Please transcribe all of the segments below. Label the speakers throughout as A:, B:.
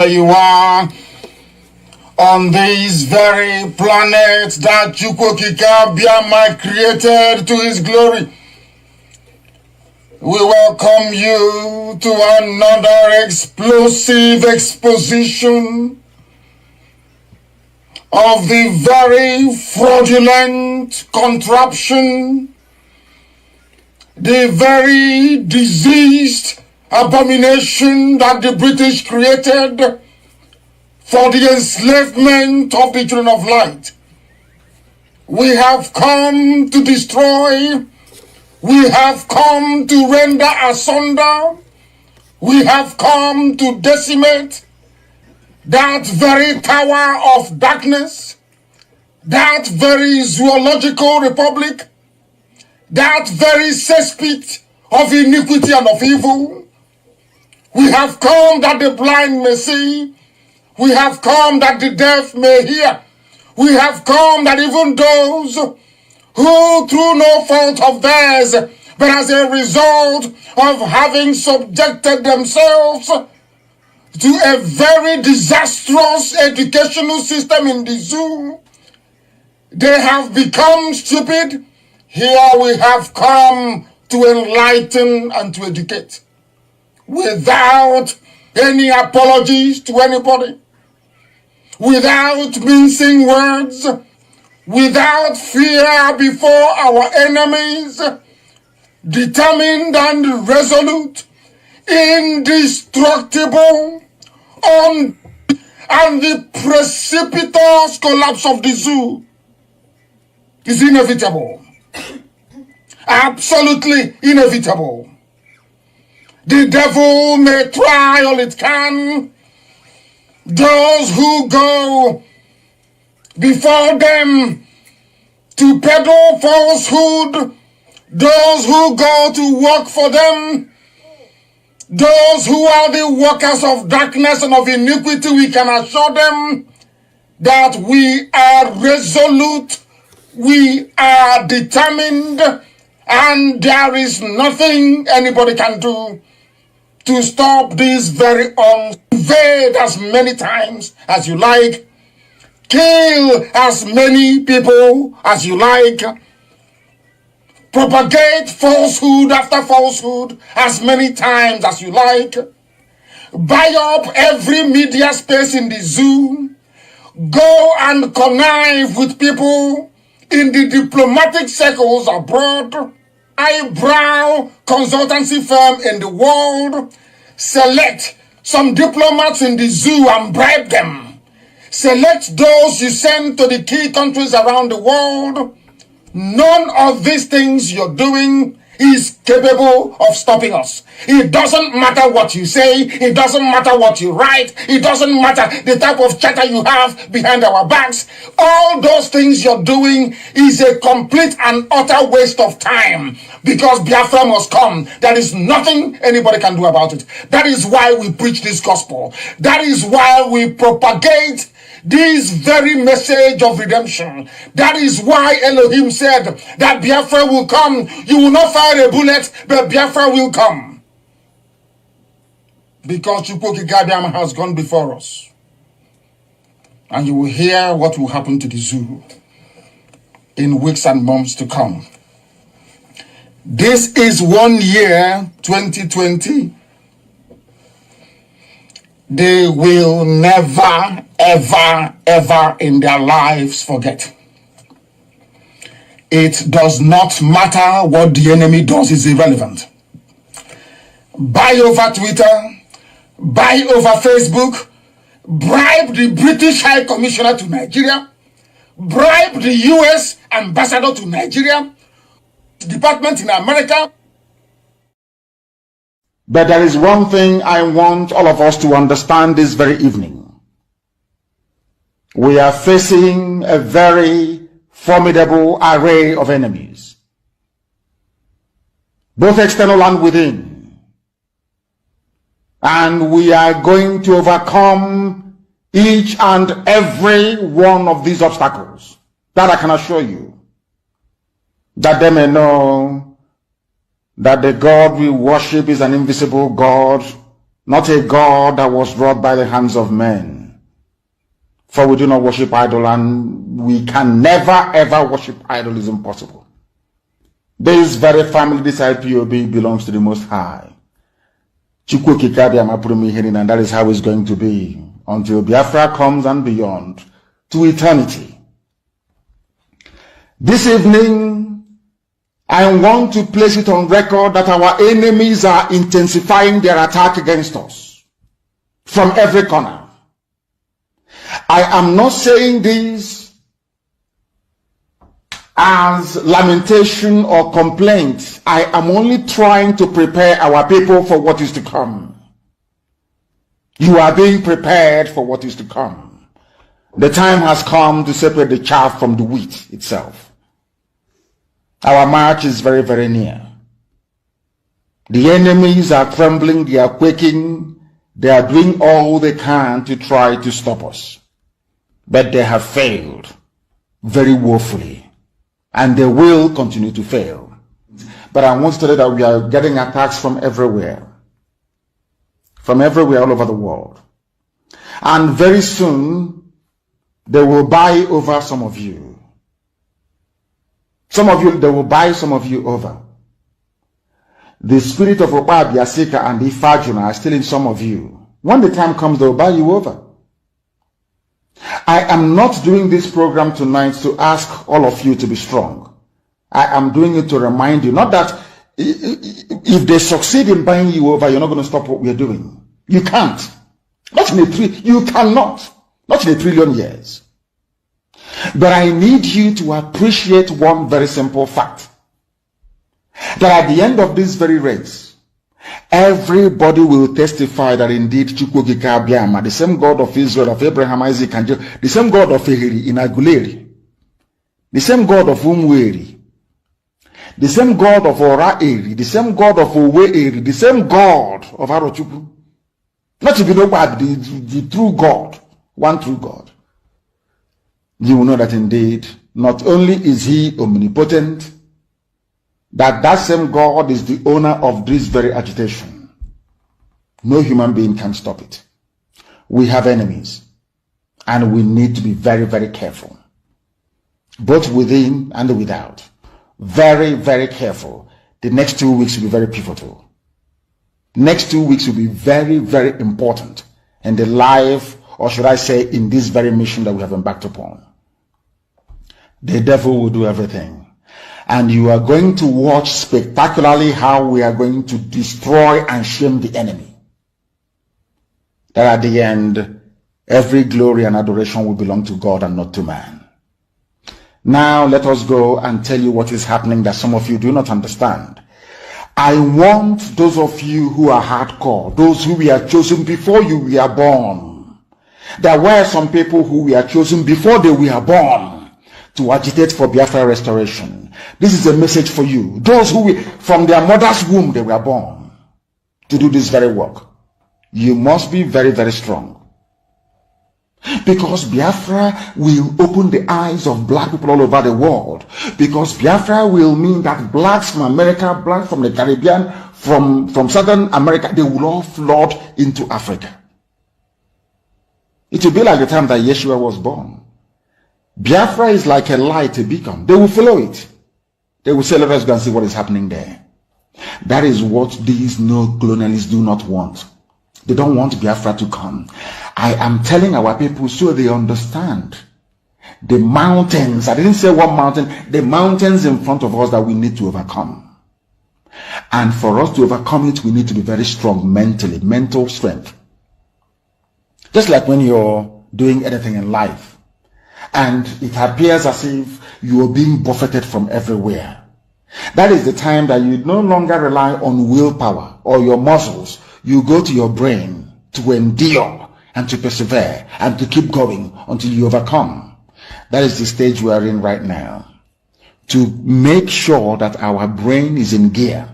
A: You are on this very planet that CHUKWUOKIKEABIAMA created to his glory. We welcome you to another explosive exposition of the very fraudulent contraption, the very diseased abomination that the British created for the enslavement of the children of light. We have come to destroy. We have come to render asunder. We have come to decimate that very tower of darkness, that very zoological republic, that very cesspit of iniquity and of evil. We have come that the blind may see. We have come that the deaf may hear. We have come that even those who through no fault of theirs, but as a result of having subjected themselves to a very disastrous educational system in the zoo, they have become stupid. Here we have come to enlighten and to educate, without any apologies to anybody, without mincing words, without fear before our enemies, determined and resolute, indestructible, and the precipitous collapse of the zoo is inevitable. Absolutely inevitable. The devil may try all it can. Those who go before them to peddle falsehood, those who go to work for them, those who are the workers of darkness and of iniquity, we can assure them that we are resolute, we are determined, and there is nothing anybody can do to stop this very invade as many times as you like, kill as many people as you like, propagate falsehood after falsehood as many times as you like, buy up every media space in the zoo, go and connive with people in the diplomatic circles abroad, eyebrow consultancy firm in the world, select some diplomats in the zoo and bribe them. Select those you send to the key countries around the world. None of these things you're doing is capable of stopping us. It doesn't matter what you say. It doesn't matter what you write. It doesn't matter the type of chatter you have behind our backs. All those things you're doing is a complete and utter waste of time, because Biafra must come. There is nothing anybody can do about it. That is why we preach this gospel. That is why we propagate this very message of redemption. That is why Elohim said that Biafra will come. You will not fire a bullet, but Biafra will come. Because CHUKWUOKIKEABIAMA has gone before us. And you will hear what will happen to the zoo in weeks and months to come. This is 1 year, 2020. They will never, ever, ever in their lives forget. It does not matter what the enemy does, is irrelevant. Buy over Twitter, buy over Facebook, bribe the British High Commissioner to Nigeria, bribe the US Ambassador to Nigeria, department in America. But there is one thing I want all of us to understand this very evening. We are facing a very formidable array of enemies, both external and within. And we are going to overcome each and every one of these obstacles. That I can assure you, that they may know that the God we worship is an invisible God, not a God that was wrought by the hands of men. For we do not worship idol, and we can never ever worship idol. Is impossible. This very family, this IPOB, belongs to the Most High. CHUKWUOKIKEABIAMA put me hearing, and that is how it's going to be until Biafra comes and beyond to eternity. This evening, I want to place it on record that our enemies are intensifying their attack against us from every corner. I am not saying this as lamentation or complaint. I am only trying to prepare our people for what is to come. You are being prepared for what is to come. The time has come to separate the chaff from the wheat itself. Our march is very, very near. The enemies are trembling, they are quaking, they are doing all they can to try to stop us. But they have failed very woefully, and they will continue to fail. But I want to tell you that we are getting attacks from everywhere all over the world. And very soon, they will buy over some of you. Some of you, they will buy some of you over. The spirit of Biafra and Ifajuna are still in some of you. When the time comes, they will buy you over. I am not doing this program tonight to ask all of you to be strong. I am doing it to remind you, not that if they succeed in buying you over, you're not going to stop what we are doing. You can't. You cannot. Not in a trillion years. But I need you to appreciate one very simple fact. That at the end of this very race, everybody will testify that indeed CHUKWUOKIKEABIAMA, the same God of Israel, of Abraham, Isaac, and Jacob, the same God of Ehiri in Aguleri, the same God of Umweri, the same God of Ora-Eri, the same God of Owe-Eri, the same God of Arochukwu. Not to be nobody, the true God, one true God. You will know that indeed, not only is he omnipotent, that same God is the owner of this very agitation. No human being can stop it. We have enemies, and we need to be very, very careful, both within and without. Very, very careful. The next 2 weeks will be very pivotal. Next 2 weeks will be very, very important in the life, or should I say, in this very mission that we have embarked upon. The devil will do everything. And you are going to watch spectacularly how we are going to destroy and shame the enemy. That at the end, every glory and adoration will belong to God and not to man. Now let us go and tell you what is happening that some of you do not understand. I want those of you who are hardcore, those who were chosen before you were born. There were some people who were chosen before they were born to agitate for Biafra restoration. This is a message for you. Those who from their mother's womb they were born to do this very work. You must be very, very strong. Because Biafra will open the eyes of black people all over the world. Because Biafra will mean that blacks from America, blacks from the Caribbean, from Southern America, they will all flood into Africa. It will be like the time that Yeshua was born. Biafra is like a light, a beacon. They will follow it. They will say, let us go and see what is happening there. That is what these no-colonialists do not want. They don't want Biafra to come. I am telling our people so they understand. The mountains, I didn't say one mountain, the mountains in front of us that we need to overcome. And for us to overcome it, we need to be very strong mentally, mental strength. Just like when you're doing anything in life, and it appears as if you are being buffeted from everywhere. That is the time that you no longer rely on willpower or your muscles. You go to your brain to endure and to persevere and to keep going until you overcome. That is the stage we are in right now. To make sure that our brain is in gear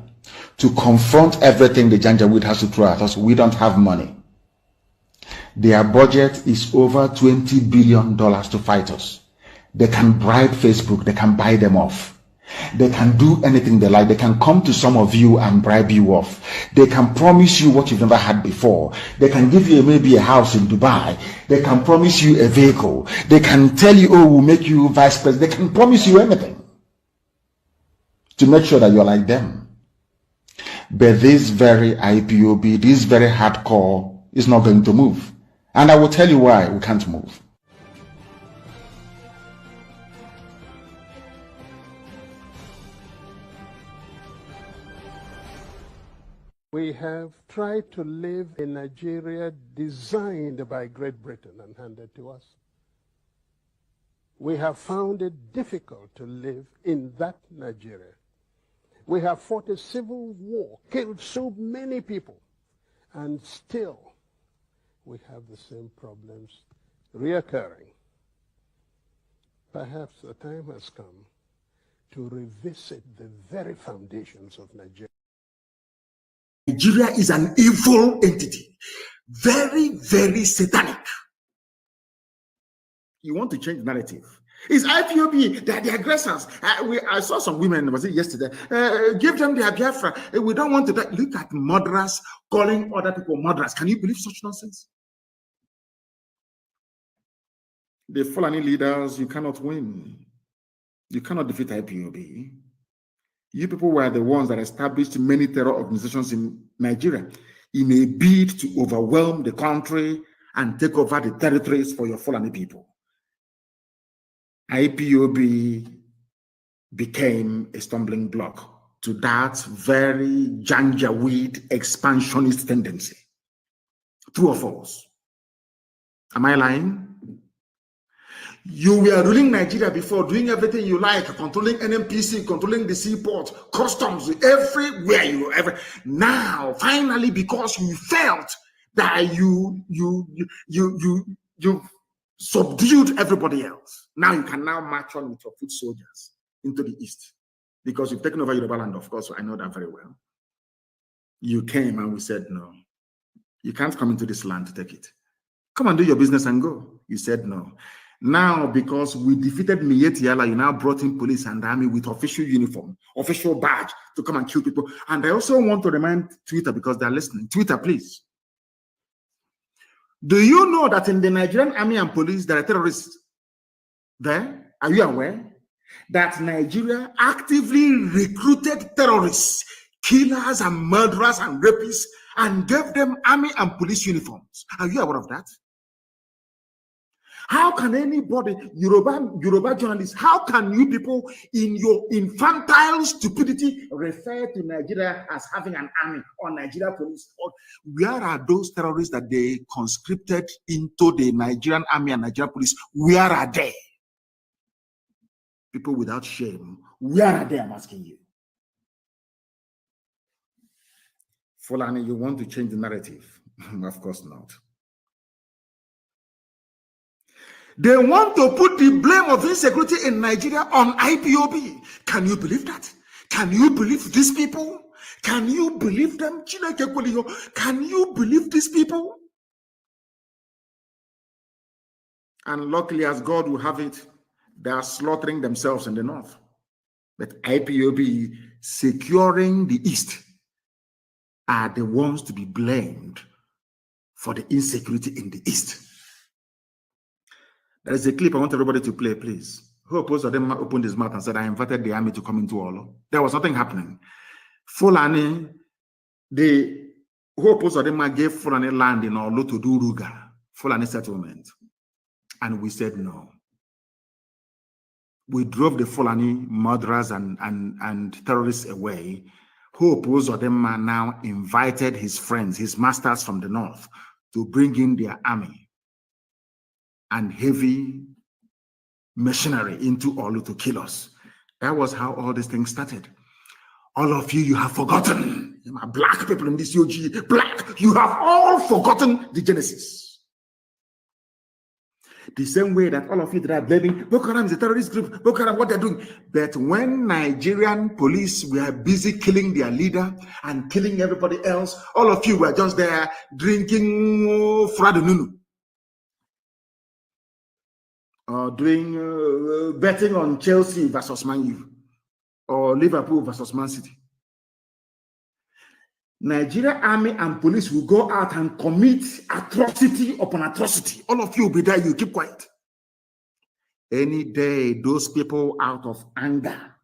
A: to confront everything the Janjaweed has to throw at us. We don't have money. Their budget is over $20 billion to fight us. They can bribe Facebook. They can buy them off.
B: They can do anything they like. They can come to some of you and bribe you off. They can promise you what you've never had before. They can give you maybe a house in Dubai. They can promise you a vehicle. They can tell you, oh, we'll make you vice president. They can promise you anything to make sure that you're like them. But this very IPOB, this very hardcore is not going to move. And I will tell you why we can't move.
C: We have tried to live in Nigeria designed by Great Britain and handed to us. We have found it difficult to live in that Nigeria. We have fought a civil war, killed so many people, and still we have the same problems reoccurring. Perhaps the time has come to revisit the very foundations of Nigeria.
D: Nigeria is an evil entity, very, very satanic. You want to change the narrative. It's IPOB, they're the aggressors. I saw some women, was it yesterday? Give them their Biafra. We don't want to die. Look at murderers calling other people murderers. Can you believe such nonsense? The Fulani leaders, you cannot win. You cannot defeat IPOB. You people were the ones that established many terror organizations in Nigeria in a bid to overwhelm the country and take over the territories for your Fulani people. IPOB became a stumbling block to that very janjaweed expansionist tendency. True or false? Am I lying? You were ruling Nigeria before, doing everything you like, controlling NMPC, controlling the seaport, customs, everywhere you ever. Now, finally, because you felt that you subdued everybody else. Now you can now march on with your foot soldiers into the east because you've taken over Yoruba land. Of course, I know that very well. You came and we said, no, you can't come into this land to take it. Come and do your business and go. You said no. Now, because we defeated Miyetti Allah, you now brought in police and army with official uniform, official badge to come and kill people. And I also want to remind Twitter, because they're listening. Twitter, please. Do you know that in the Nigerian army and police, there are terrorists there? Are you aware that Nigeria actively recruited terrorists, killers and murderers and rapists, and gave them army and police uniforms? Are you aware of that? How can anybody, Yoruba journalists, how can you people in your infantile stupidity refer to Nigeria as having an army or Nigeria police? Or where are those terrorists that they conscripted into the Nigerian army and Nigeria police? Where are they? People without shame, where are they? I'm asking you. Fulani, you want to change the narrative? Of course not. They want to put the blame of insecurity in Nigeria on IPOB. Can you believe that? Can you believe these people? Can you believe them? Can you believe these people? And luckily, as God will have it, they are slaughtering themselves in the north. But IPOB securing the east are the ones to be blamed for the insecurity in the east. There is a clip I want everybody to play, please. Who opposed to them opened his mouth and said, I invited the army to come into Olo. There was nothing happening. Fulani, who opposed to them gave Fulani land in Olo to do Ruga, Fulani settlement. And we said no. We drove the Fulani murderers and terrorists away. Who opposed to them now invited his friends, his masters from the north, to bring in their army and heavy machinery into Olu to kill us. That was how all these things started. All of you have forgotten. Black people in this UG, black, you have all forgotten the Genesis. The same way that all of you that are blaming Boko Haram is a terrorist group, Boko Haram, what they're doing. But when Nigerian police were busy killing their leader and killing everybody else, all of you were just there drinking Fradununu. Doing betting on Chelsea versus Man U. or Liverpool versus Man City. Nigeria army and police will go out and commit atrocity upon atrocity. All of you will be there, you keep quiet. Any day, those people out of anger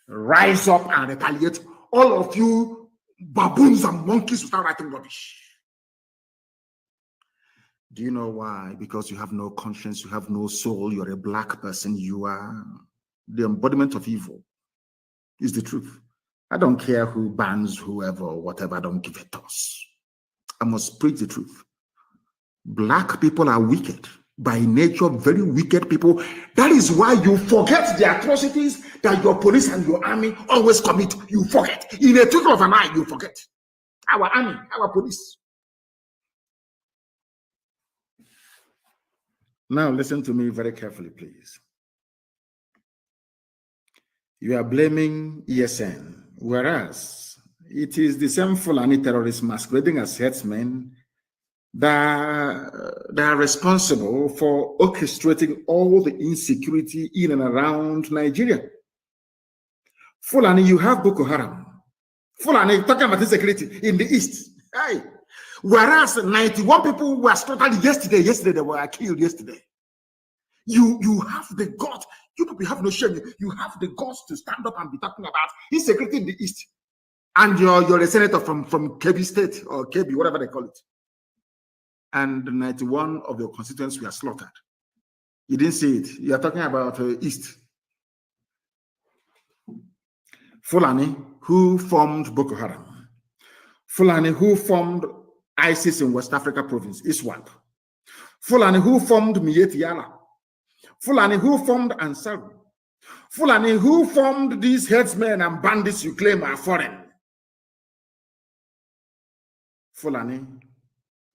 D: rise up and retaliate. All of you baboons and monkeys will start writing rubbish. Do you know why? Because you have no conscience, you have no soul, you're a black person, you are the embodiment of evil. Is the truth. I don't care who bans whoever or whatever, I don't give a toss. I must preach the truth. Black people are wicked. By nature, very wicked people. That is why you forget the atrocities that your police and your army always commit. You forget. In a twinkle of an eye, you forget. Our army, our police. Now listen to me very carefully, please. You are blaming ESN, whereas it is the same Fulani terrorists masquerading as headsmen that are responsible for orchestrating all the insecurity in and around Nigeria. Fulani, you have Boko Haram. Fulani, talking about insecurity in the east. Hey. Whereas 91 people were slaughtered yesterday they were killed yesterday. You have the guts. You people have no shame. You have the guts to stand up and be talking about insecurity in the east. And you're a senator from Kebbi State or Kebbi, whatever they call it. And 91 of your constituents were slaughtered. You didn't see it. You are talking about east. Fulani, who formed Boko Haram. Fulani, who formed ISIS in West Africa province, ISWAP. Fulani, who formed Miyetti Yala. Fulani, who formed Ansaru. Fulani, who formed these headsmen and bandits you claim are foreign. Fulani,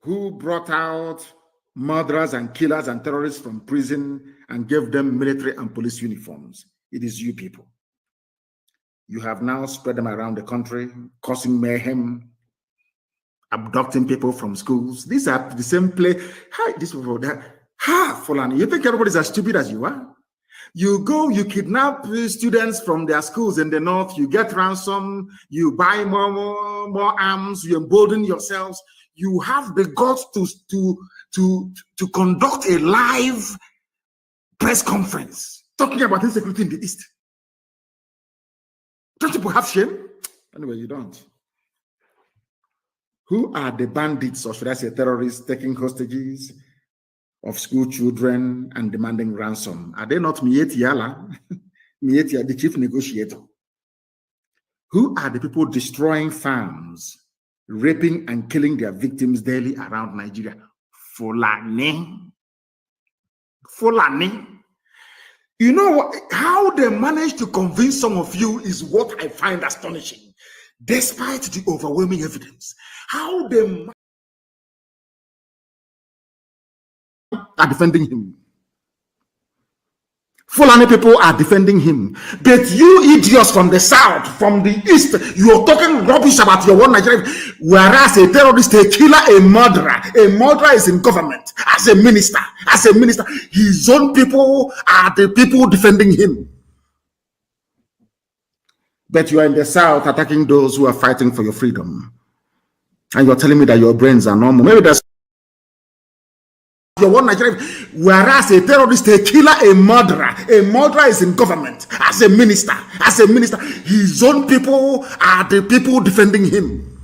D: who brought out murderers and killers and terrorists from prison and gave them military and police uniforms. It is you people. You have now spread them around the country, causing mayhem, abducting people from schools. These are the same place. Hi, these people. Fulani, you think everybody's as stupid as you are? You go, you kidnap students from their schools in the north, you get ransom, you buy more arms, you embolden yourselves. You have the guts to conduct a live press conference talking about insecurity in the East. Don't people have shame? Anyway, you don't. Who are the bandits, or should I say terrorists, taking hostages of school children and demanding ransom? Are they not Miyetti Yala, Miyetti, the chief negotiator? Who are the people destroying farms, raping and killing their victims daily around Nigeria? Fulani. Fulani. You know how they managed to convince some of you is what I find astonishing, despite the overwhelming evidence. How they are defending him. Fulani people are defending him. But you idiots from the south, from the east, you're talking rubbish about your one Nigeria. Whereas a terrorist, a killer, a murderer is in government as a minister. His own people are the people defending him. But you are in the south attacking those who are fighting for your freedom. And you're telling me that your brains are normal. Maybe that's your one Nigeria. Whereas a terrorist, a killer, a murderer is in government as a minister. His own people are the people defending him.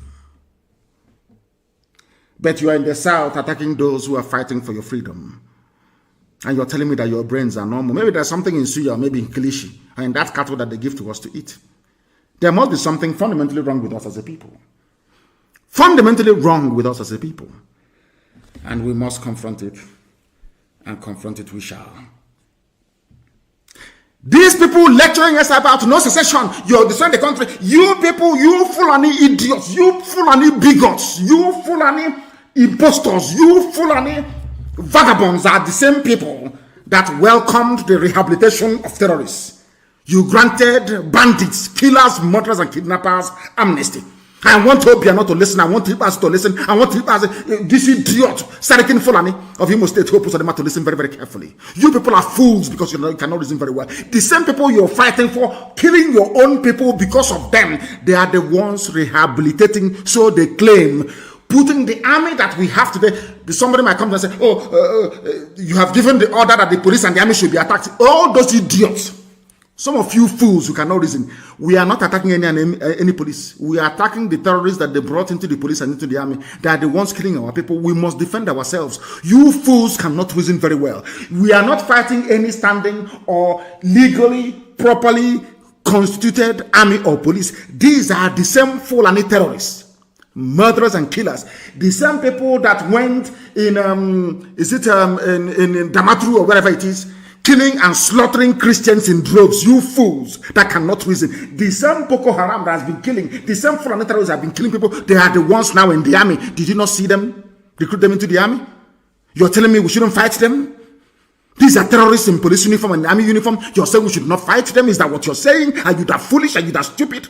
D: But you are in the south attacking those who are fighting for your freedom. And you're telling me that your brains are normal. Maybe there's something in Suya, maybe in Kilishi, and in that cattle that they give to us to eat. There must be something fundamentally wrong with us as a people. Fundamentally wrong with us as a people. And we must confront it. And confront it we shall. These people lecturing us about no secession, you're destroying the country. You people, you Fulani idiots, you Fulani bigots, you Fulani impostors, you Fulani vagabonds are the same people that welcomed the rehabilitation of terrorists. You granted bandits, killers, murderers, and kidnappers amnesty. I want Obia not to listen. I want Tripas to listen. I want Tripas, this idiot, Sarikin Fulani of Imo State, who puts them to listen very, very carefully. You people are fools because you cannot listen very well. The same people you're fighting for, killing your own people because of them, they are the ones rehabilitating, so they claim, putting the army that we have today. Somebody might come and say, you have given the order that the police and the army should be attacked. All those idiots. Some of you fools who cannot reason, we are not attacking any police. We are attacking the terrorists that they brought into the police and into the army. They are the ones killing our people. We must defend ourselves. You fools cannot reason very well. We are not fighting any standing or legally, properly constituted army or police. These are the same Fulani terrorists, murderers and killers. The same people that went in Damaturu or wherever it is, killing and slaughtering Christians in droves. You fools that cannot reason. The same Boko Haram that has been killing, the same Fulani terrorists have been killing people. They are the ones now in the army. Did you not see them? Recruit them into the army? You're telling me we shouldn't fight them? These are terrorists in police uniform and army uniform. You're saying we should not fight them? Is that what you're saying? Are you that foolish? Are you that stupid?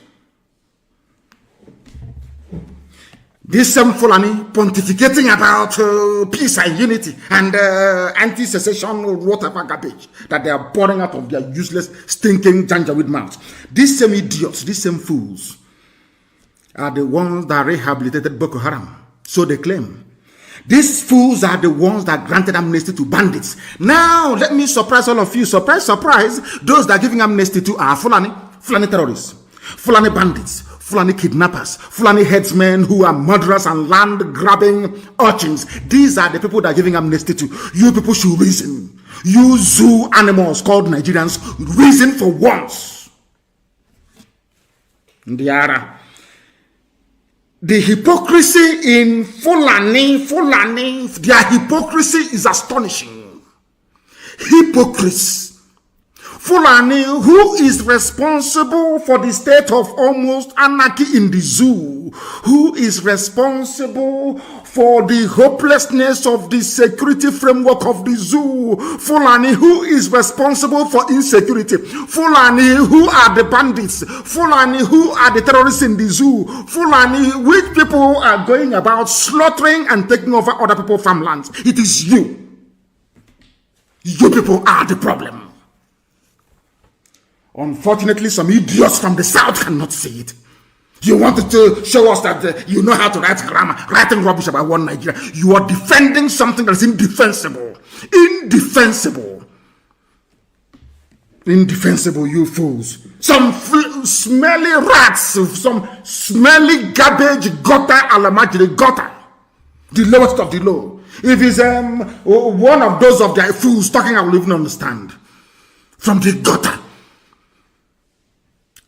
D: This same Fulani pontificating about peace and unity and anti-secession or whatever garbage that they are pouring out of their useless, stinking janjaweed mouths. These same idiots, these same fools are the ones that rehabilitated Boko Haram. So they claim. These fools are the ones that granted amnesty to bandits. Now, let me surprise all of you. Surprise, surprise. Those that are giving amnesty to are Fulani terrorists, Fulani bandits, Fulani kidnappers, Fulani headsmen who are murderers and land-grabbing urchins. These are the people that are giving amnesty to. You people should reason. You zoo animals called Nigerians, reason for once. The hypocrisy in Fulani, their hypocrisy is astonishing. Hypocrites. Fulani, who is responsible for the state of almost anarchy in the zoo, who is responsible for the hopelessness of the security framework of the zoo, Fulani, who is responsible for insecurity, Fulani, who are the bandits, Fulani, who are the terrorists in the zoo, Fulani, which people are going about slaughtering and taking over other people's farmlands. It is you. You people are the problem. Unfortunately, some idiots from the south cannot see it. You wanted to show us that you know how to write grammar, writing rubbish about one Nigeria. You are defending something that's indefensible. Indefensible. Indefensible, you fools. Some smelly rats, some smelly garbage, gutter, alamajiri, gutter. The lowest of the low. If it's one of those of their fools talking, I will even understand. From the gutter.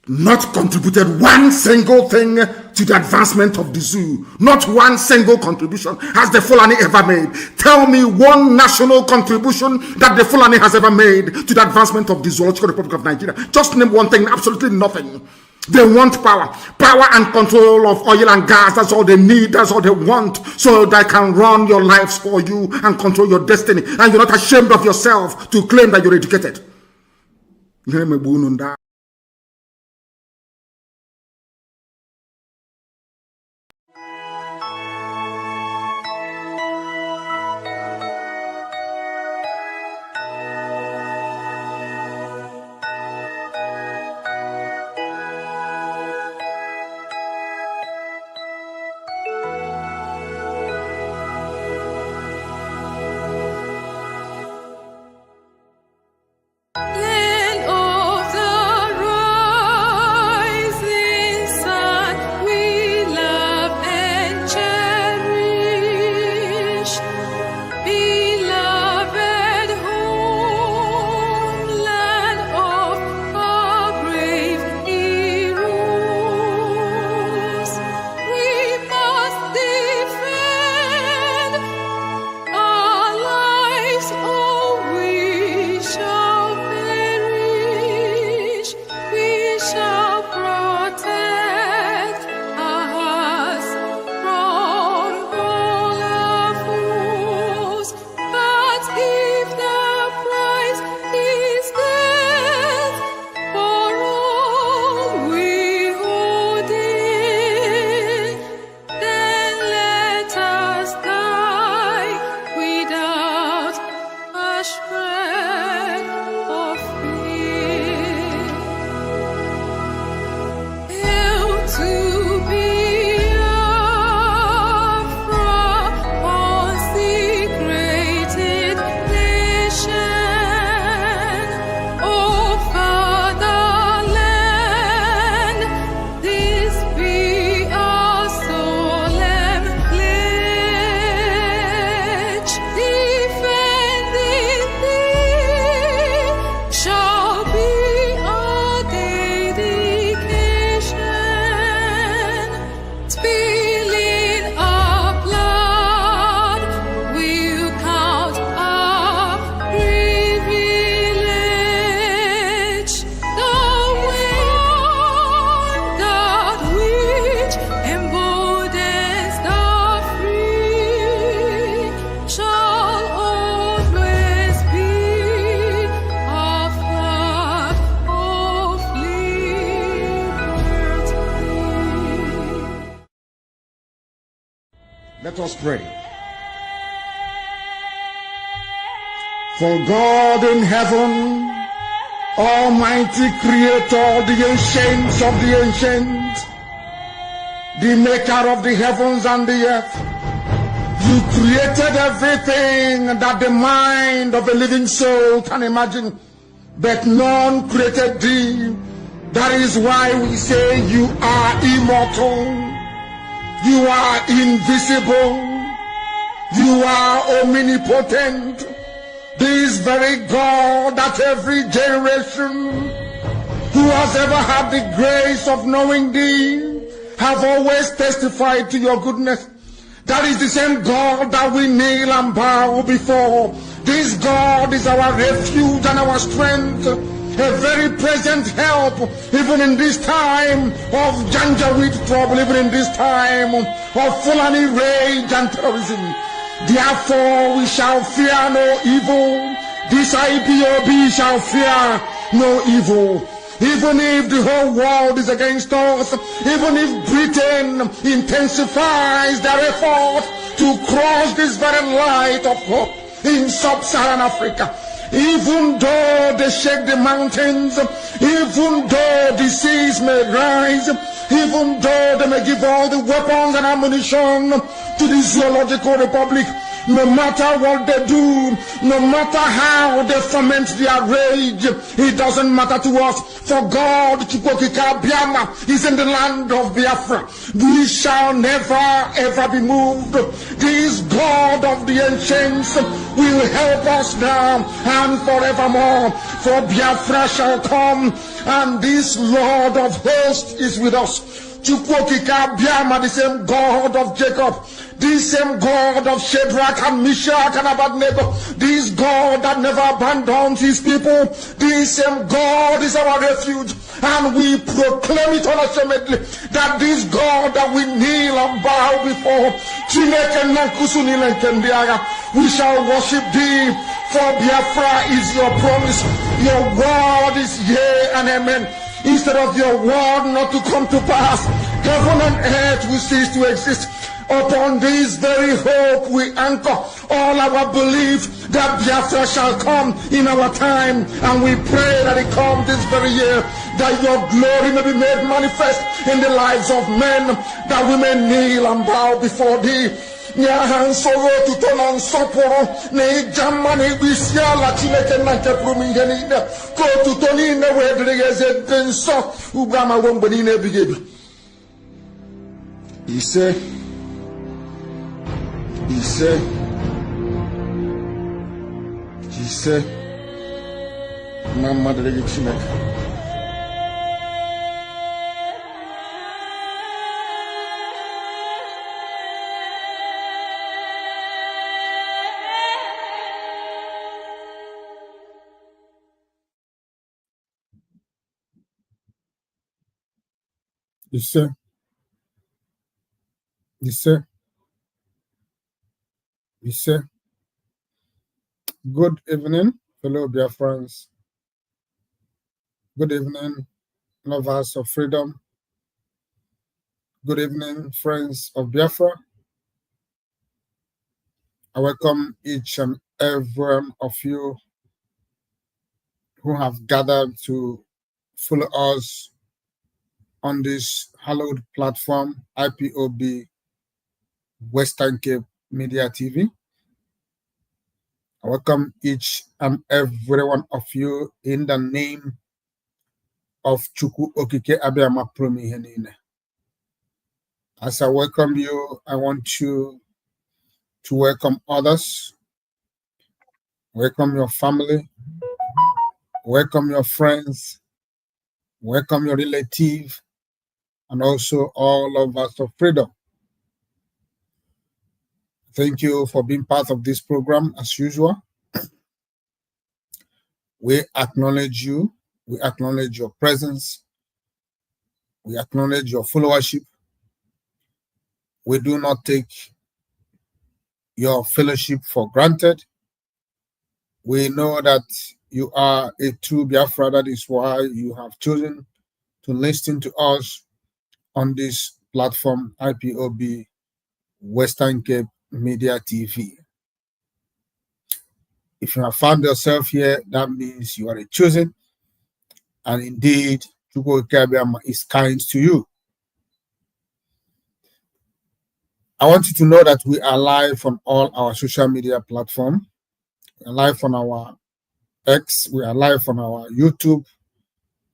D: Not contributed one single thing to the advancement of the zoo. Not one single contribution has the Fulani ever made. Tell me one national contribution that the Fulani has ever made to the advancement of the Zoological Republic of Nigeria. Just name one thing, absolutely nothing. They want power. Power and control of oil and gas. That's all they need. That's all they want. So they can run your lives for you and control your destiny. And you're not ashamed of yourself to claim that you're educated.
E: Land of the
A: us pray. For God in heaven, Almighty Creator, the ancients of the ancients, the maker of the heavens and the earth, you created everything that the mind of a living soul can imagine, but none created thee. That is why we say you are immortal, you are invisible, you are omnipotent. This very God that every generation who has ever had the grace of knowing thee have always testified to your goodness. That is the same God that we kneel and bow before. This God is our refuge and our strength, a very present help, even in this time of Janjaweed trouble, even in this time of Fulani rage and terrorism. Therefore we shall fear no evil. This IPOB shall fear no evil. Even if the whole world is against us, even if Britain intensifies their effort to cross this very light of hope in sub-Saharan Africa, even though they shake the mountains, even though the seas may rise, even though they may give all the weapons and ammunition to the Zoological Republic, no matter what they do, no matter how they foment their rage, it doesn't matter to us. For God, CHUKWUOKIKEABIAMA, is in the land of Biafra. We shall never ever be moved. This God of the ancients will help us now and forevermore. For Biafra shall come, and this Lord of hosts is with us. CHUKWUOKIKEABIAMA, the same God of Jacob, this same God of Shadrach and Meshach and Abednego, this God that never abandons his people, this same God is our refuge, and we proclaim it unashamedly that this God that we kneel and bow before, we shall worship thee, for Biafra is your promise. Your word is yea and amen. Instead of your word not to come to pass, heaven and earth will cease to exist. Upon this very hope we anchor all our belief that Biafra shall come in our time, and we pray that it comes this very year, that your glory may be made manifest in the lives of men, that we may kneel and bow before thee. Nyahan soro tutona nsoporo ne jamma ne bisiala Chineke na nke pụrụ m ihe niile ka otuto niile wee dịrị gị eze dị nsọ ugbu ama ruo mgbe niile ebighị ebi. Ise na mmadụ dịrị gị Chineke. Good evening, fellow Biafrans. Good evening, lovers of freedom. Good evening, friends of Biafra. I welcome each and every one of you who have gathered to follow us on this hallowed platform, IPOB Western Cape Media TV. I welcome each and every one of you in the name of CHUKWUOKIKEABIAMA Promihenine. As I welcome you, I want you to welcome others, welcome your family, welcome your friends, welcome your relative, and also all of us of freedom. Thank you for being part of this program as usual. We acknowledge you. We acknowledge your presence. We acknowledge your followership. We do not take your fellowship for granted. We know that you are a true Biafra. That is why you have chosen to listen to us on this platform, IPOB Western Cape
E: Media TV. If you have found yourself here, that means you are a chosen, and indeed, CHUKWUOKIKEABIAMA is kind to you. I want you to know that we are live on all our social media platforms. We are live on our X, we are live on our YouTube,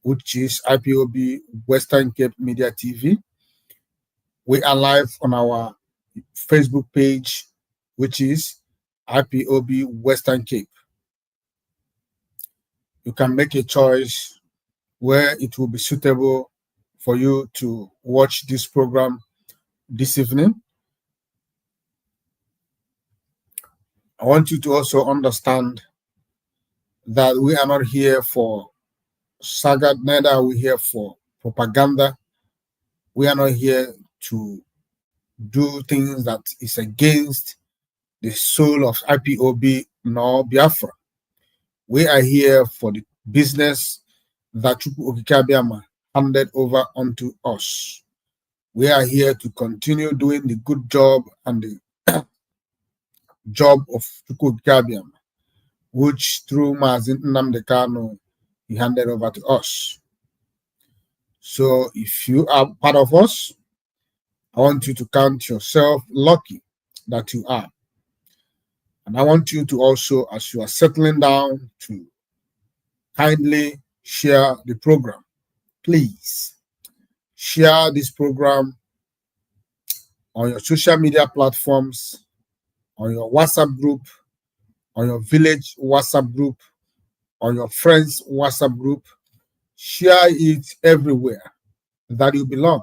E: which is IPOB Western Cape Media TV. We are live on our Facebook page, which is IPOB Western Cape. You can make a choice where it will be suitable for you to watch this program this evening. I want you to also understand that we are not here for saga, neither are we here for propaganda. We are not here to do things that is against the soul of IPOB nor Biafra. We are here for the business that CHUKWUOKIKEABIAMA handed over unto us. We are here to continue doing the good job and the job of CHUKWUOKIKEABIAMA, which through Mazin Nnamdi Kanu, he handed over to us. So if you are part of us, I want you to count yourself lucky that you are. And I want you to also, as you are settling down, to kindly share the program. Please share this program on your social media platforms, on your WhatsApp group, on your village WhatsApp group, on your friends WhatsApp group. Share it everywhere that you belong.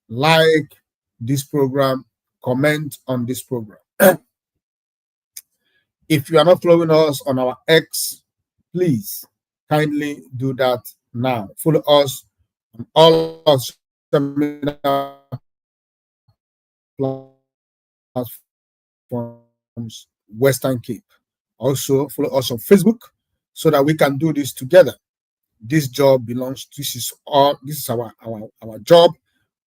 E: Like this program, comment on this program. If you are not following us on our X, please kindly do that now. Follow us on all our social media platforms, Western Cape. Also, follow us on Facebook so that we can do this together. This job belongs, this is our job.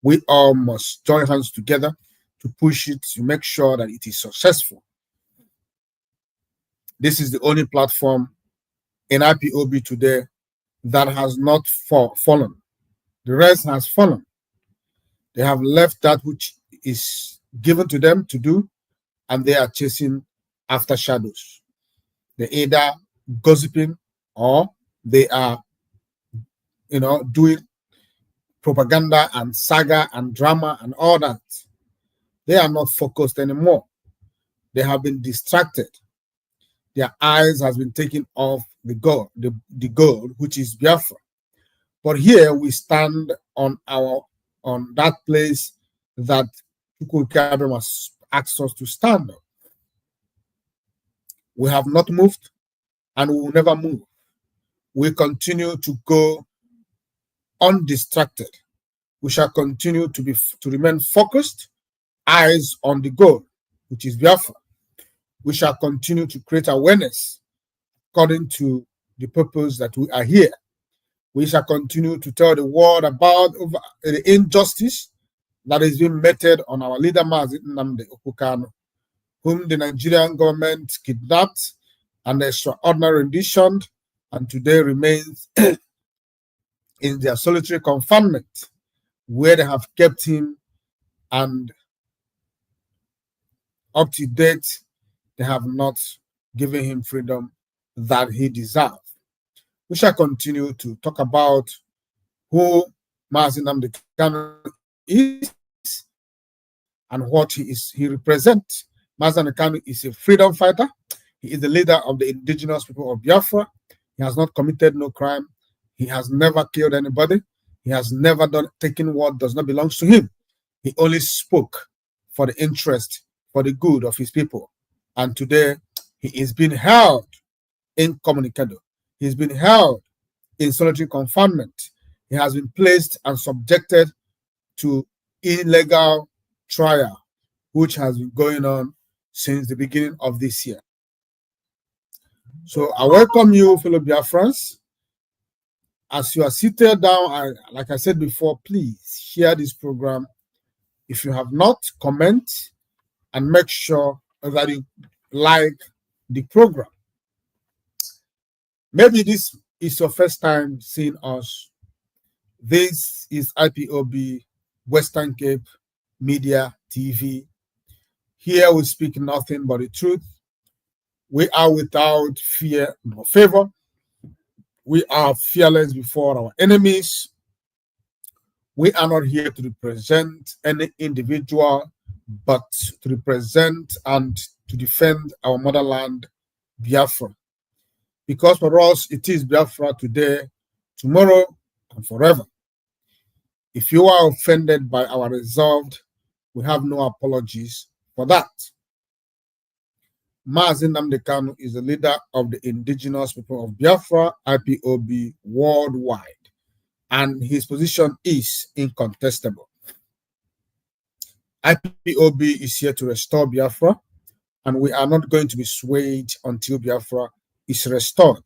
E: We all must join hands together to push it, to make sure that it is successful. This is the only platform in IPOB today that has not fallen. The rest has fallen. They have left that which is given to them to do, and they are chasing after shadows. They're either gossiping or they are, doing propaganda and saga and drama and all that. They are not focused anymore. They have been distracted. Their eyes has been taken off the goal, the goal, which is Biafra. But here we stand on that place that CHUKWUOKIKEABIAMA asked us to stand on. We have not moved, and we will never move. We continue to go undistracted. We shall continue to remain focused, eyes on the goal, which is Biafra. We shall continue to create awareness according to the purpose that we are here. We shall continue to tell the world about the injustice that is being meted on our leader, Mazin Nnamdi Kanu, whom the Nigerian government kidnapped and extraordinary rendition, and today remains in their solitary confinement, where they have kept him, and up to date, they have not given him freedom that he deserves. We shall continue to talk about who Mazin Nnamdi Kanu is and what he represents. Mazin Nnamdi Kanu is a freedom fighter. He is the leader of the indigenous people of Biafra. He has not committed no crime. He has never killed anybody. He has never taken what does not belong to him. He only spoke for the interest, for the good of his people. And today, he is being held incommunicado. He's been held in solitary confinement. He has been placed and subjected to illegal trial, which has been going on since the beginning of this year. So I welcome you, fellow Biafrans. As you are seated down, like I said before, please share this program. If you have not, comment. and make sure that you like the program. Maybe this is your first time seeing us. This is IPOB Western Cape Media TV. Here we speak nothing but the truth. We are without fear nor favor. We are fearless before our enemies. We are not here to represent any individual, but to represent and to defend our motherland, Biafra. Because for us, it is Biafra today, tomorrow, and forever. If you are offended by our resolve, we have no apologies for that. Mazi Nnamdi Kanu is the leader of the indigenous people of Biafra, IPOB, worldwide, and his position is incontestable. IPOB is here to restore Biafra, and we are not going to be swayed until Biafra is restored.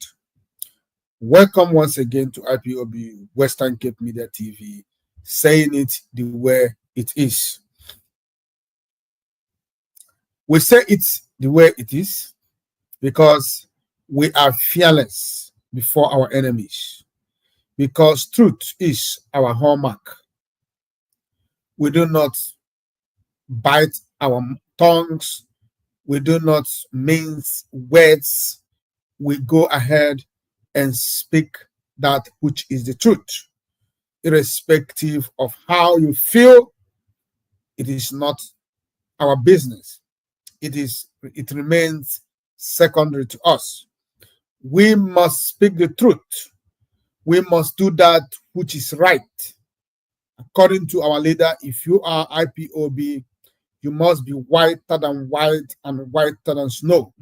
E: Welcome once again to IPOB Western Cape Media TV, saying it the way it is. We say it's the way it is because we are fearless before our enemies, because truth is our hallmark. We do not bite our tongues. We do not mince words. We go ahead and speak that which is the truth. Irrespective of how you feel, it is not our business. It remains secondary to us. We must speak the truth. We must do that which is right. According to our leader, if you are IPOB, you must be whiter than white and whiter than snow.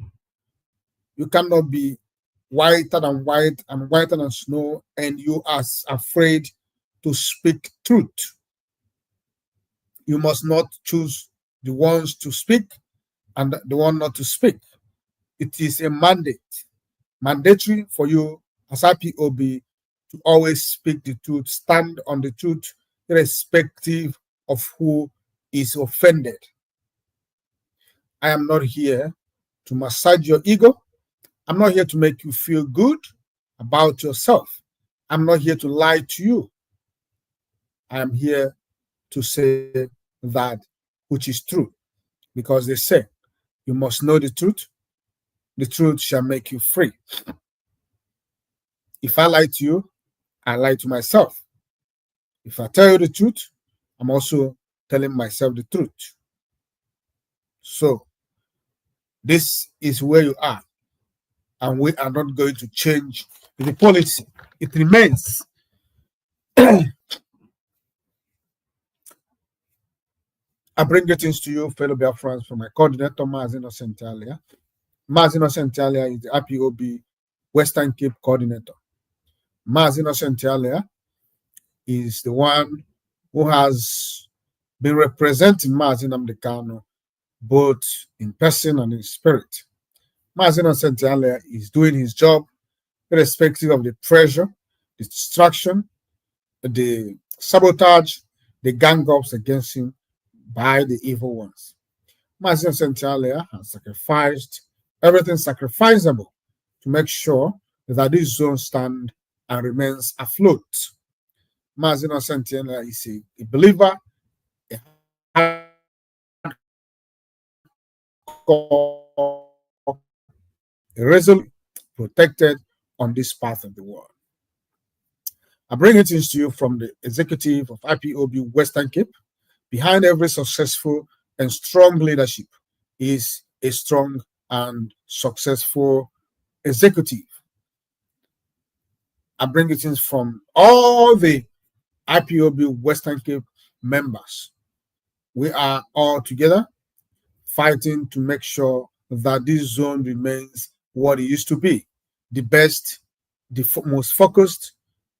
E: You cannot be whiter than white and whiter than snow, and you are afraid to speak truth. You must not choose the ones to speak and the one not to speak. It is a mandatory for you as IPOB to always speak the truth, stand on the truth, irrespective of who is offended. I am not here to massage your ego. I'm not here to make you feel good about yourself. I'm not here to lie to you. I am here to say that which is true, because they say you must know the truth shall make you free. If I lie to you, I lie to myself. If I tell you the truth, I'm also telling myself the truth. So, this is where you are, and we are not going to change the policy. It remains. I bring greetings to you, fellow Biafrans, from my coordinator, Mazi Nnamdi. Mazi Nnamdi is the IPOB Western Cape coordinator. Mazi Nnamdi is the one who has been representing Mazi Nnamdi Kanu both in person and in spirit. Mazi Nnamdi is doing his job irrespective of the pressure, the distraction, the sabotage, the gang-ups against him by the evil ones. Mazi Nnamdi has sacrificed everything sacrificable to make sure that this zone stands and remains afloat. Mazi Nnamdi is a believer, a resolute, protected on this path of the world. I bring it to you from the executive of IPOB Western Cape. Behind every successful and strong leadership is a strong and successful executive. I bring it in from all the IPOB Western Cape members. We are all together fighting to make sure that this zone remains what it used to be. The best, the most focused,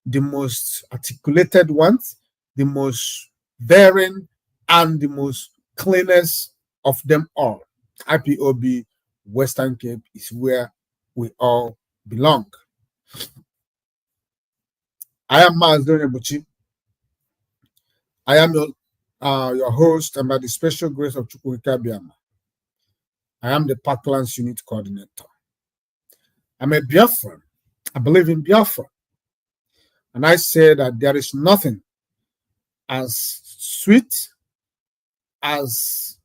E: the most articulated ones, the most daring, and the most cleanest of them all. IPOB Western Cape is where we all belong. I am Mazi Nnamdi. I am your host, and by the special grace of CHUKWUOKIKEABIAMA, I am the Parklands Unit Coordinator. I'm a Biafran. I believe in Biafra. And I say that there is nothing as sweet, as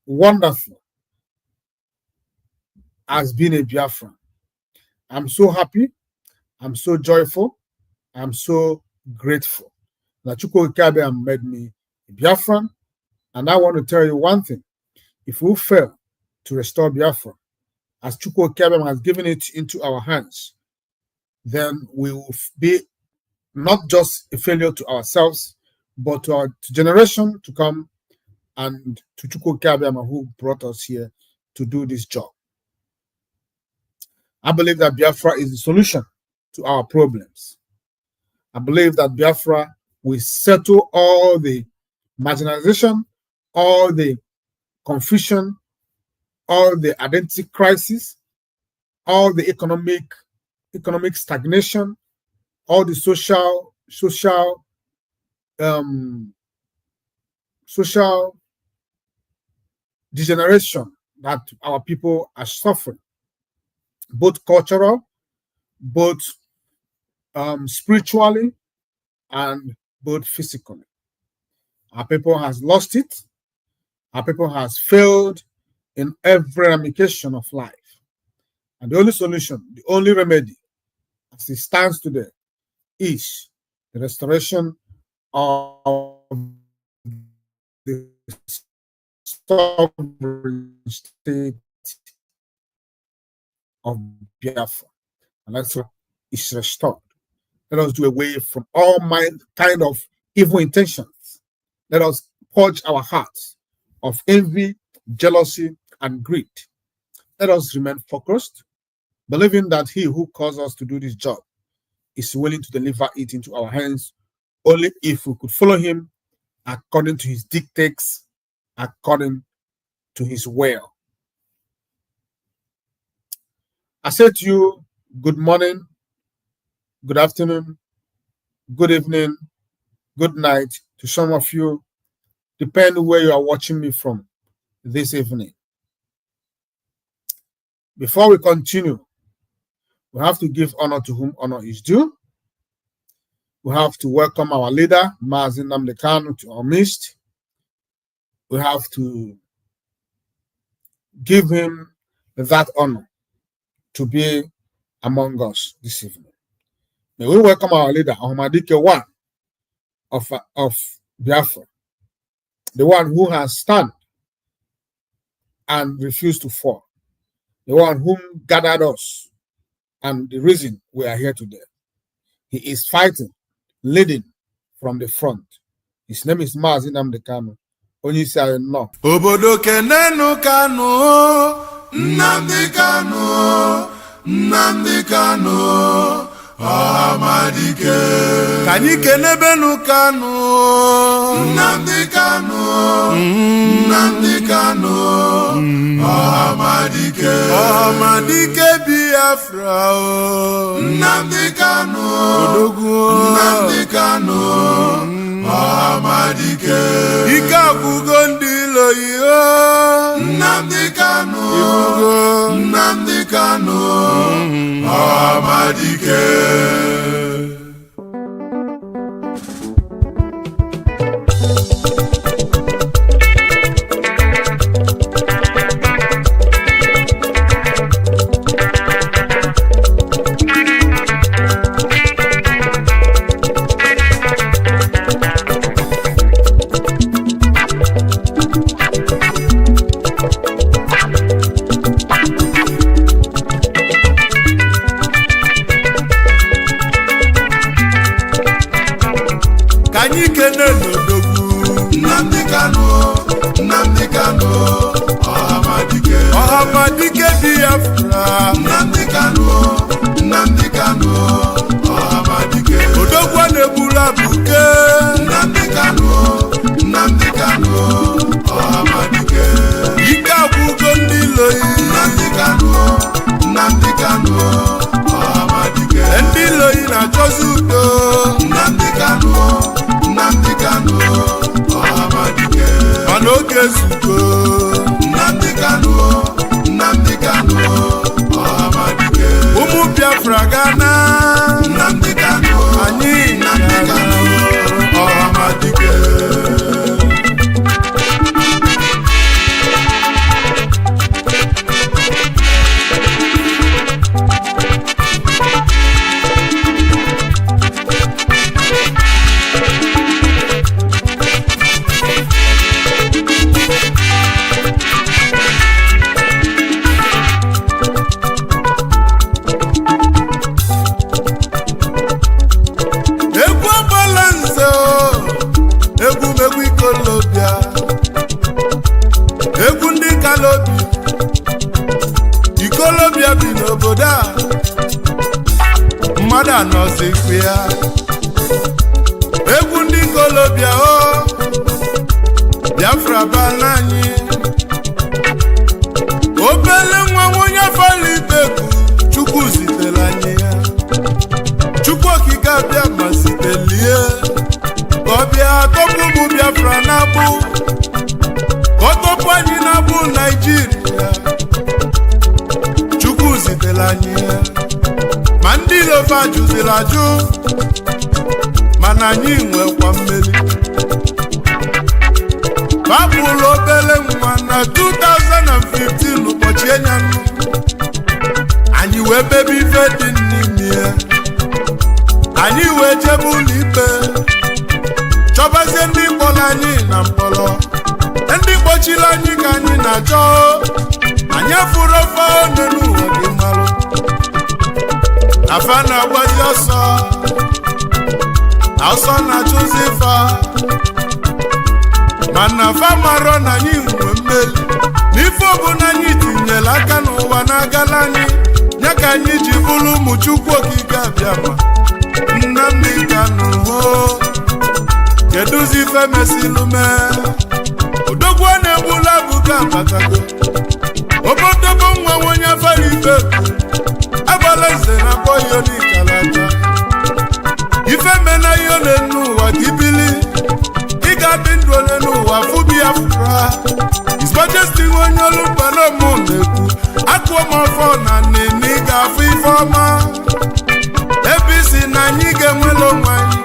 E: wonderful as being a Biafran. I'm so happy. I'm so joyful. I'm so grateful that CHUKWUOKIKEABIAMA made me a Biafran. And I want to tell you one thing. If we fail to restore Biafra, as CHUKWUOKIKEABIAMA has given it into our hands, then we will be not just a failure to ourselves, but to our generation to come and to CHUKWUOKIKEABIAMA who brought us here to do this job. I believe that Biafra is the solution to our problems. I believe that Biafra will settle all the marginalization, all the confusion, all the identity crisis, all the economic stagnation, all the social degeneration that our people are suffering, both cultural, both spiritually, and both physically. Our people has lost it. Our people has failed in every ramification of life. And the only solution, the only remedy, as it stands today, is the restoration of the sovereign state of Biafra. And that's what is restored. Let us do away from all kind of evil intentions. Let us purge our hearts of envy, jealousy, and greed. Let us remain focused, believing that he who calls us to do this job is willing to deliver it into our hands only if we could follow him according to his dictates, according to his will. I say to you, good morning, good afternoon, good evening, good night to some of you, depending where you are watching me from this evening. Before we continue, we have to give honor to whom honor is due. We have to welcome our leader, Mazi Nnamdi Kanu, to our midst. We have to give him that honor to be among us this evening. May we welcome our leader, Ahmadike One of Biafra, the one who has stand and refused to fall, the one whom gathered us, and the reason we are here today. He is fighting, leading from the front. His name is Mazi Nnamdi Kanu. Onye isi anyị nnọọ.
F: Obodo kenenu Kanu, Nnamdi Kanu, Nnamdi Kanu, Ahmadike. Kanyi kenebenu Kanu, Nnamdi Kanu, Nnamdi Kanu, Ahmadike. Ahmadike Biafra, Nnamdi Kanu, Nnamdi Kanu, Ahmadike. Ike agwụgo ndị ilo iyo, Nnamdi Kanu, Nnamdi Kanu, Ahmadike. Nnamdi Kanu, Nnamdi Kanu, Ahmadike. Ahmadike Biafra. Nnamdi Kanu, Nnamdi Kanu, Ahmadike. Odogwa nebula buke. Nnamdi Kanu, Nnamdi Kanu, Ahmadike. Ike agwụgo ndị loyi. Nnamdi Kanu, Nnamdi Kanu, Ahmadike. Ndị loyi na-achọzi udo. Nnamdi Kanu, Nnamdi Kanu, Ahmadike. Mana oge zugo. Nnamdi Kanu, Nigeria bi n'obodo a mmadụ anọzikwa ya egwu ndị kolobia o Biafra bala anyị obele nwa onye falibeku Chukwu zitere anyị ya Chukwu okike abịama zitelie ka ọ bịa tọpụ ụmụ Biafra na-abụ ka ọ tọpụ anyị na-abụ Naijiria Chukwu zitere anyị ya ma ndị lofa jụziri ajụ mana anyị nwekwa mmeri babụlụ obele nwa na 2015 ụbọchị enyanụ anyị wee bebe ife dị n'ime ya anyị wee jebe ụlọ ikpe chọbazie ndị kpọrọ anyị na mkpọrọ ndị kpọchiri anyị ka anyị na-achọ anyị afụrụ ofe ọnụ n'ụwa gị marụ afa na-agbazi ọsọ na-achụzi ife mana afa marọ na anyị nwe mmeli n'ife ọbụla anyị tinyere aka n'ụwa na-agala anyị ya ka anyị ji bụrụ ụmụ Chukwu okike abịama Nnamdi Kanu kedụzi ife mesilu mee odogwu na-egbula buga abatago obodobo nwa onye afara ife agbala nze na akpọghị onikalata ife mena ihe ole n'ụwa ka ibili ị ga-adị ndụ ole n'ụwa fụ Biafra His Majesty onye olu mba n'ụmụ na-ekwu akụọ m ọfọ na nene ị ga-afụ ife ọma ebe isi na anyị ga-enwere onwe anyị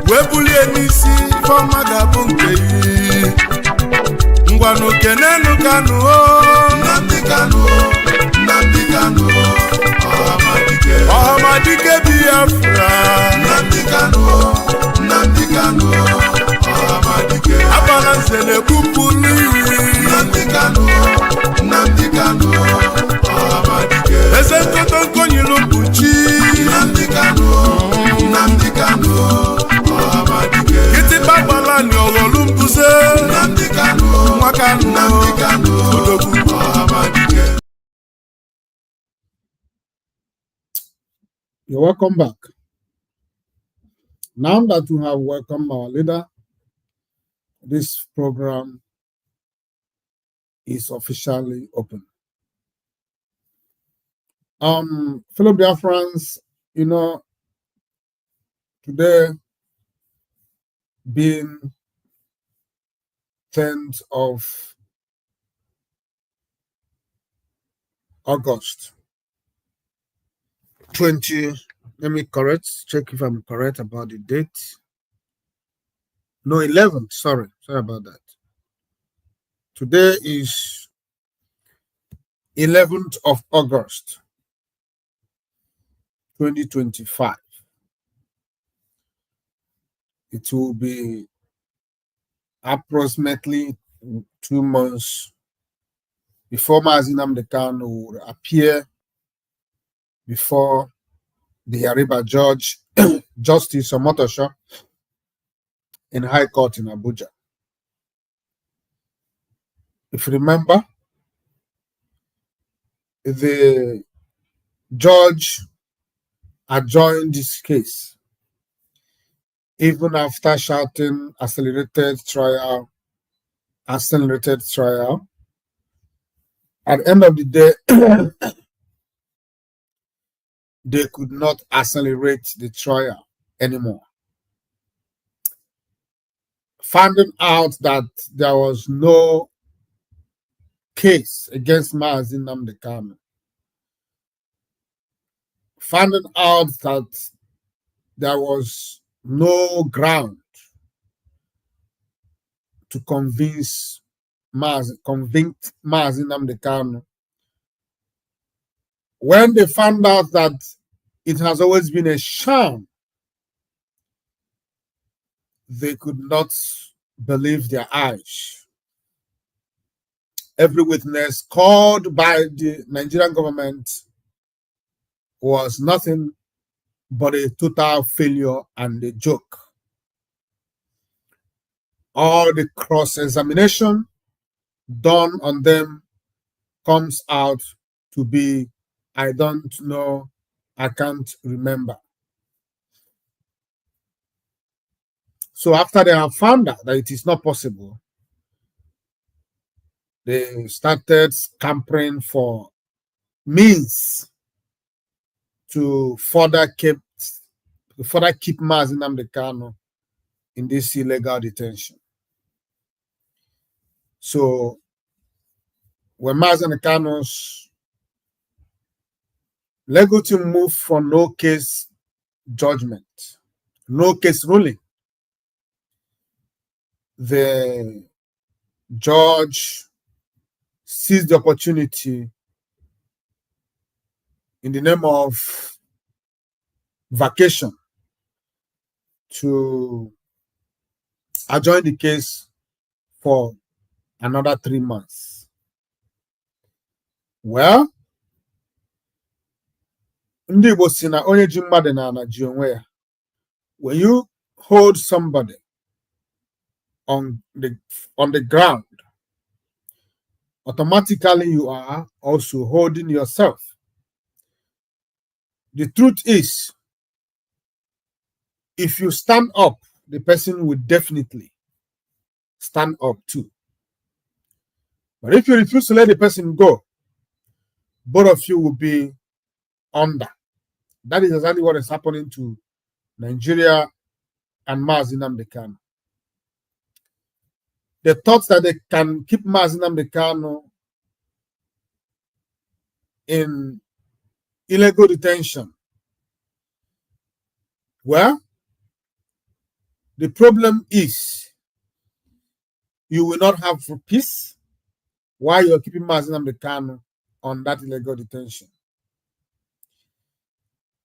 F: wee bulie n'isi ife ọma ga-abụ nke iyi ngwanụ kenenu Kanu
G: Nnamdi Kanu Nnamdi Kanu
F: Ọhamadike Biafra
G: Nnamdi Kanu Nnamdi Kanu Ọhamadike
F: abala nze na-egbupụlụ iri
G: Nnamdi Kanu Nnamdi Kanu Ọhamadike
F: eze nkoto nkonyilu mkpuchi
G: Nnamdi Kanu Nnamdi Kanu Ọhamadike
F: kịtịkpa gbala ni ọghọlụ mbuze
G: Nnamdi Kanu
F: nwa Kanu
G: Nnamdi Kanu
F: odogwu
G: Ọhamadike.
E: You're welcome back. Now that we have welcomed our leader, this program is officially open. Fellow Biafrans, you know, today being 10th of August 20, let me check if I'm correct about the date. No, 11th, sorry about that. Today is 11th of August 2025. It will be approximately 2 months before Mazi Nnamdi Kanu will appear before the Ariba judge, Justice Omotosho, in High Court in Abuja. If you remember, the judge adjourned this case even after shouting accelerated trial. At the end of the day, they could not accelerate the trial anymore. Finding out that there was no case against Mazi Nnamdi Kanu, finding out that there was no ground to convince Mazi Nnamdi Kanu. When they found out that it has always been a sham, they could not believe their eyes. Every witness called by the Nigerian government was nothing but a total failure and a joke. All the cross-examination done on them comes out to be I don't know. I can't remember. So after they have found out that it is not possible, they started scampering for means to further keep Mazi Nnamdi Kanu in this illegal detention. So when Mazi Nnamdi Kanu's legal team moved for no case judgment, no case ruling, the judge seized the opportunity in the name of vacation to adjourn the case for another 3 months. Well, ndị Igbo si na onye ji mmadụ na ana ji onwe ya. When you hold somebody on the ground, automatically you are also holding yourself. The truth is, if you stand up, the person will definitely stand up too. But if you refuse to let the person go, both of you will be under. That is exactly what is happening to Nigeria and Mazi Nnamdi Kanu. They thought that they can keep Mazi Nnamdi Kanu in illegal detention. Well, the problem is you will not have peace while you're keeping Mazi Nnamdi Kanu on that illegal detention.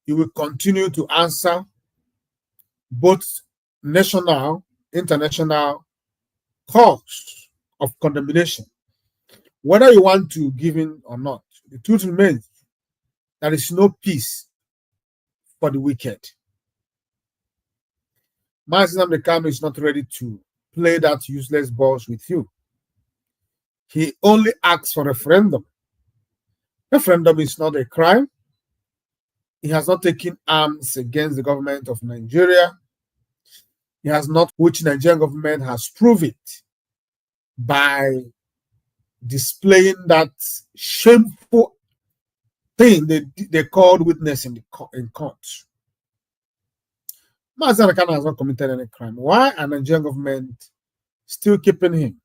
E: You will continue to answer both national, international calls of condemnation, whether you want to give in or not. The truth remains, there is no peace for the wicked. Mazi Nnamdi Kanu is not ready to play that useless balls with you. He only asks for referendum. Referendum is not a crime. He has not taken arms against the government of Nigeria. He has not, which Nigerian government has proved it by displaying that shameful thing they called witness in court. Mazi Nnamdi Kanu has not committed any crime. Why are Nigerian government still keeping him?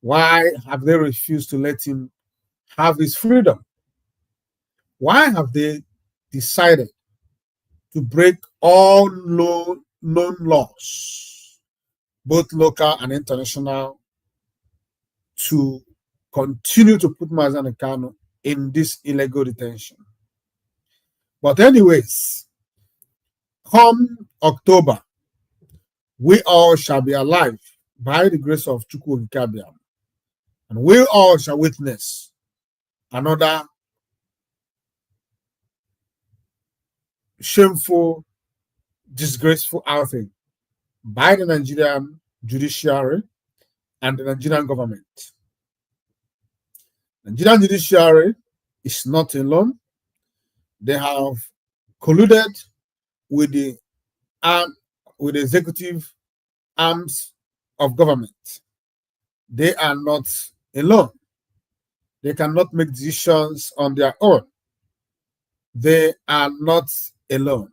E: Why have they refused to let him have his freedom? Why have they decided to break all known laws, both local and international, to continue to put Mazi Nnamdi Kanu in this illegal detention? But anyways, come October, we all shall be alive by the grace of CHUKWUOKIKEABIAMA, and we all shall witness another shameful, disgraceful outing by the Nigerian judiciary and the Nigerian government. The Nigerian judiciary is not alone. They have colluded with the executive arms of government. They are not alone. They cannot make decisions on their own. They are not alone.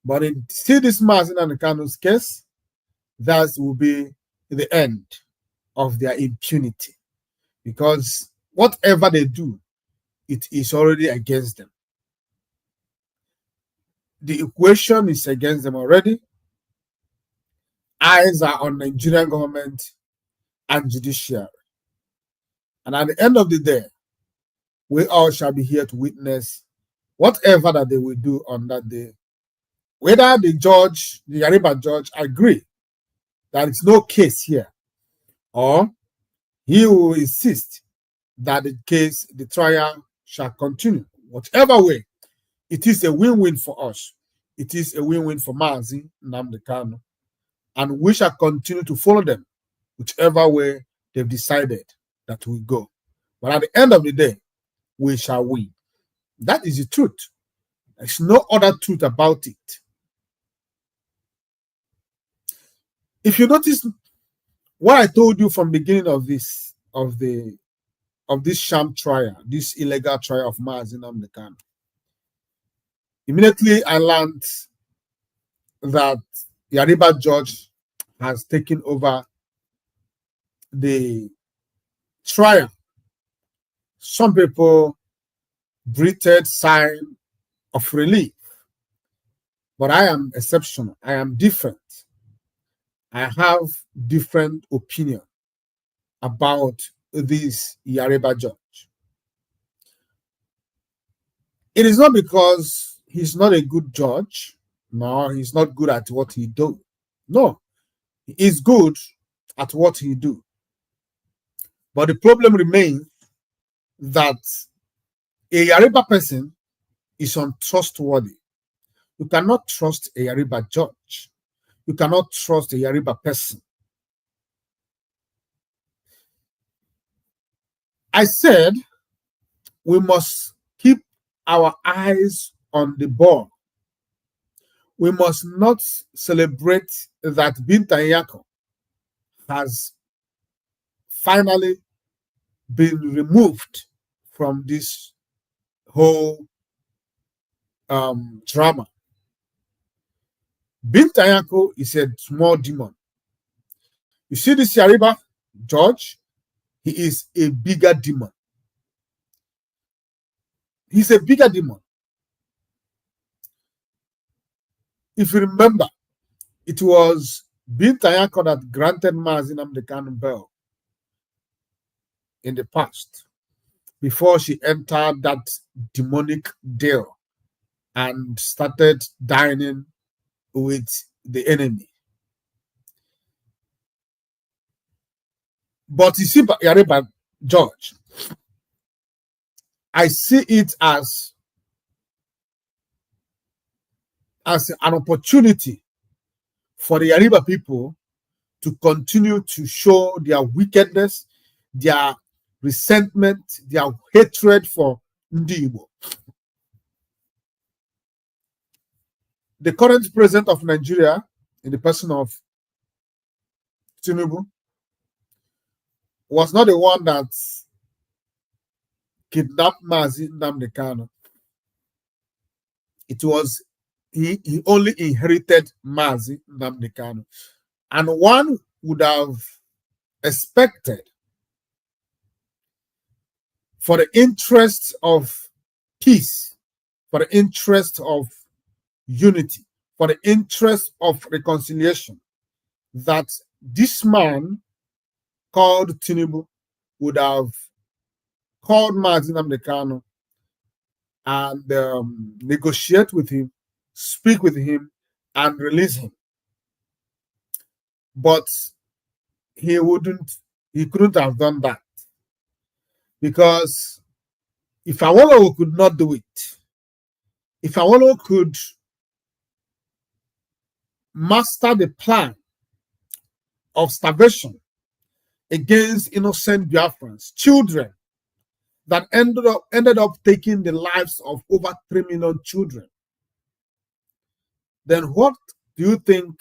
E: But in see this Mazi Nnamdi Kanu's case, that will be the end of their impunity. Because whatever they do, it is already against them. The equation is against them already. Eyes are on Nigerian government and judiciary. And at the end of the day, we all shall be here to witness whatever that they will do on that day. Whether the judge, the Yariba judge, agree that it's no case here, or he will insist that the case, the trial shall continue. Whatever way, it is a win-win for us. It is a win-win for Mazi Nnamdi Kanu. And we shall continue to follow them, whichever way they've decided that we go. But at the end of the day, we shall win. That is the truth. There's no other truth about it. If you notice what I told you from the beginning of this sham trial, this illegal trial of Mazi Nnamdi Kanu, immediately I learned that Yariba judge has taken over the trial. Some people breathed sign of relief, but I am exceptional. I am different. I have different opinion about this Yariba judge. It is not because he's not a good judge. No, he's not good at what he do. No, he is good at what he do. But the problem remains that a Yariba person is untrustworthy. You cannot trust a Yariba judge. You cannot trust a Yariba person. I said we must keep our eyes on the ball. We must not celebrate that Binta Nyako has finally been removed from this whole drama. Binta Nyako is a small demon. You see this Yariba judge, he is a bigger demon. He's a bigger demon. If you remember, it was Binta Nyako that granted Mazi Nnamdi Kanu bail in the past, before she entered that demonic deal and started dining with the enemy. But you see, Yariba George, I see it as an opportunity for the Yariba people to continue to show their wickedness, their resentment, their hatred for Ndi Igbo. The current president of Nigeria, in the person of Tinubu, was not the one that kidnapped Mazi Nnamdi Kanu. It was he only inherited Mazi Nnamdi Kanu. And one would have expected, for the interest of peace, for the interest of unity, for the interest of reconciliation, that this man called Tinubu would have called Mazi Nnamdi Kanu and negotiate with him, speak with him, and release him. But he couldn't have done that. Because if Awolowo could not do it, if Awolowo could master the plan of starvation against innocent Biafrans, children that ended up taking the lives of over 3 million children, then what do you think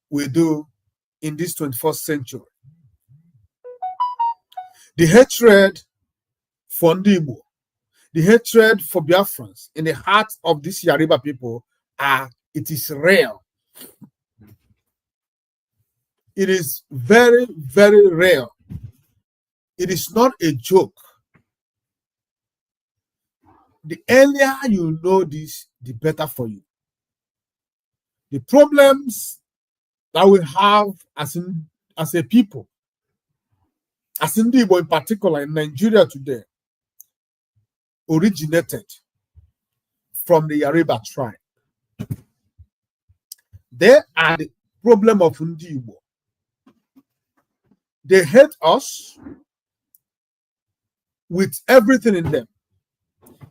E: we do in this 21st century? The hatred for Ndi Igbo, the hatred for Biafrans in the heart of these Yariba people, it is real. It is very, very real. It is not a joke. The earlier you know this, the better for you. The problems that we have as a people, as Ndi Igbo in particular in Nigeria today, originated from the Yariba tribe. They are the problem of Ndi Igbo. They hate us with everything in them.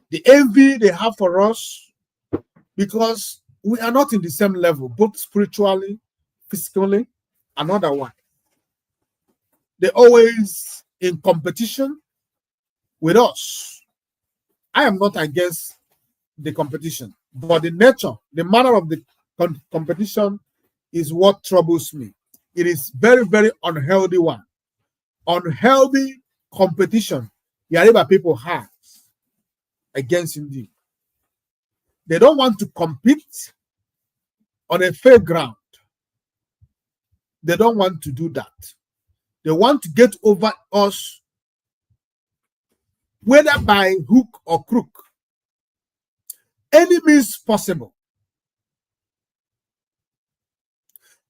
E: The envy they have for us, because we are not in the same level, both spiritually, physically, and otherwise. They're always in competition. with us. I am not against the competition, but the nature, the manner of the competition is what troubles me. It is very, very unhealthy one. Unhealthy competition Yoruba people have against India. They don't want to compete on a fair ground. They don't want to do that. They want to get over us, whether by hook or crook. Any means possible.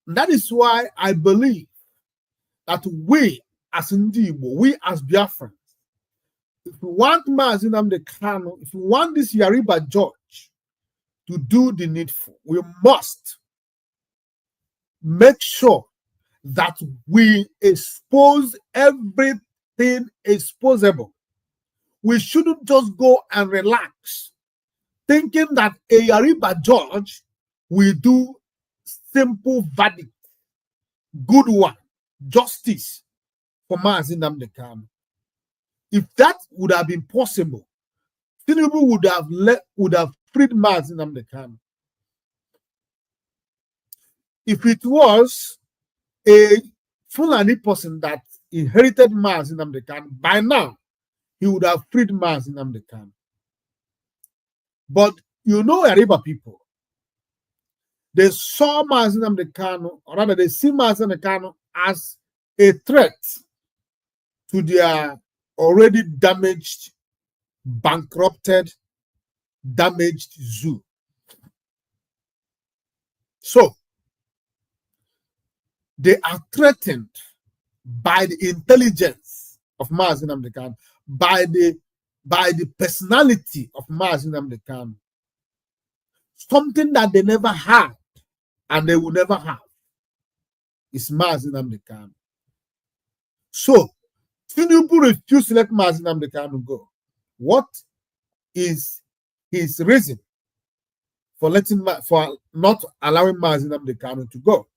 E: And that is why I believe that we as Ndibo, we as Biafrans, if we want Mazi Nnamdi Kanu, if we want this Yoruba judge to do the needful, we must make sure that we expose everything exposable. We shouldn't just go and relax, thinking that a Yoruba judge will do simple verdict, good one, justice for Mazi Nnamdi Kanu. If that would have been possible, Tinubu would have freed Mazi Nnamdi Kanu. If it was a Fulani person that inherited Mazi Nnamdi Kanu, by now he would have freed Mazi Nnamdi Kanu. But you know, Yoruba people, they saw Mazi Nnamdi Kanu, or rather, they see Mazi Nnamdi Kanu as a threat to their already damaged, bankrupted, damaged zoo. So, they are threatened by the intelligence of Mazi Nnamdi Kanu, by the personality of Mazi Nnamdi Kanu. Something that they never had and they will never have is Mazi Nnamdi Kanu. So, Tinubu refused to let Mazi Nnamdi Kanu go. What is his reason for not allowing Mazi Nnamdi Kanu to go?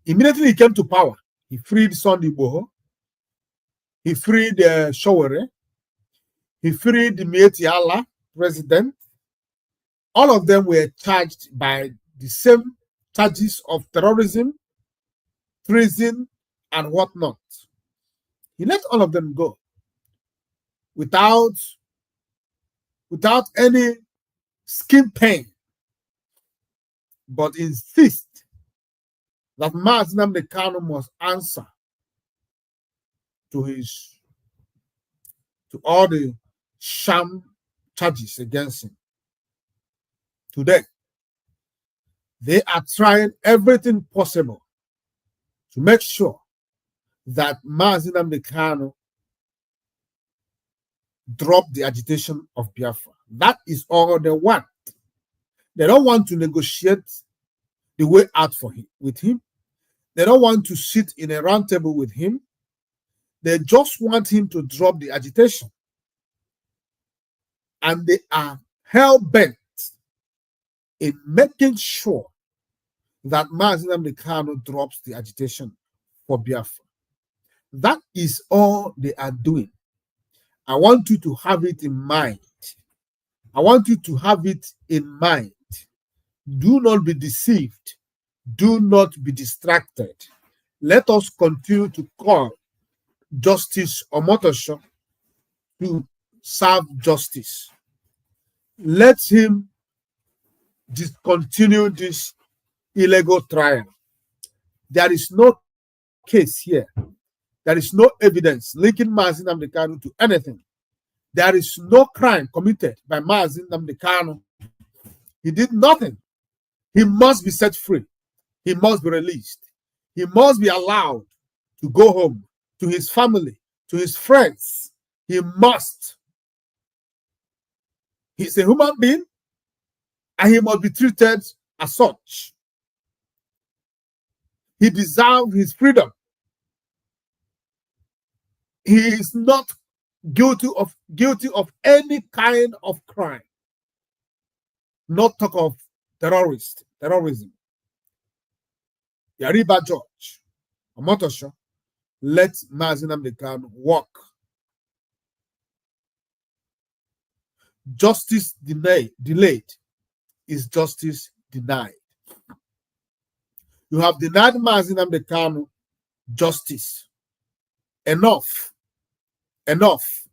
E: Immediately he came to power. He freed Sunday Igboho. He freed Showore. He freed the Mieti Allah president. All of them were charged by the same charges of terrorism, treason, and whatnot. He let all of them go without any skin pain, but insist that Mazi Nnamdi Kanu must answer to all the sham charges against him. Today, they are trying everything possible to make sure that Mazi Nnamdi Kanu drop the agitation of Biafra. That is all they want. They don't want to negotiate the way out with him. They don't want to sit in a round table with him. They just want him to drop the agitation. And they are hell-bent in making sure that Mazi Nnamdi Kanu drops the agitation for Biafra. That is all they are doing. I want you to have it in mind. I want you to have it in mind. Do not be deceived. Do not be distracted. Let us continue to call Justice Omotosho to serve justice. Let him discontinue this illegal trial. There is no case here. There is no evidence linking Mazi Nnamdi Kanu to anything. There is no crime committed by Mazi Nnamdi Kanu. He did nothing. He must be set free. He must be released. He must be allowed to go home to his family, to his friends. He must. He's a human being and he must be treated as such. He deserves his freedom. He is not guilty of any kind of crime. Not talk of terrorism. Yoruba Judge Omotosho let Mazi Nnamdi Kanu walk. Justice delayed is justice denied. You have denied Mazi Nnamdi Kanu justice. Enough. Enough.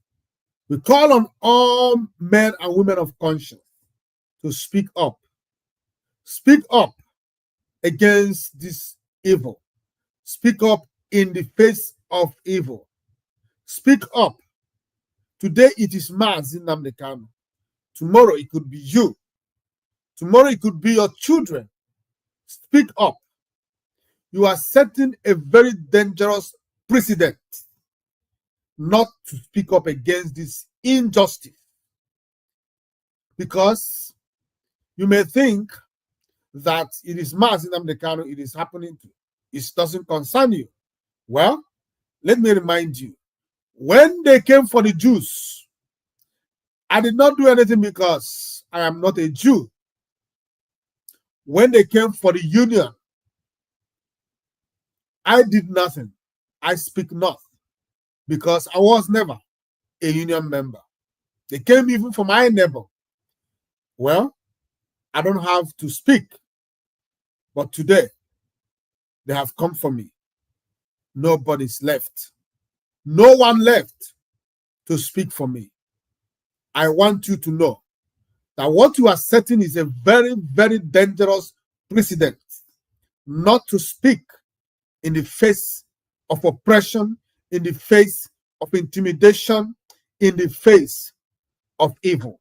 E: We call on all men and women of conscience to speak up. Speak up against this evil. Speak up in the face of evil. Speak up. Today it is Mazi Nnamdi Kanu. Tomorrow it could be you. Tomorrow it could be your children. Speak up. You are setting a very dangerous precedent not to speak up against this injustice. Because you may think that it is Mazi Nnamdi Kanu it is happening to. It doesn't concern you. Well, let me remind you, when they came for the Jews, I did not do anything because I am not a Jew. When they came for the union, I did nothing. I speak not because I was never a union member. They came even for my neighbor. Well, I don't have to speak. But today, they have come for me. Nobody's left. No one left to speak for me. I want you to know that what you are setting is a very, very dangerous precedent not to speak in the face of oppression, in the face of intimidation, in the face of evil.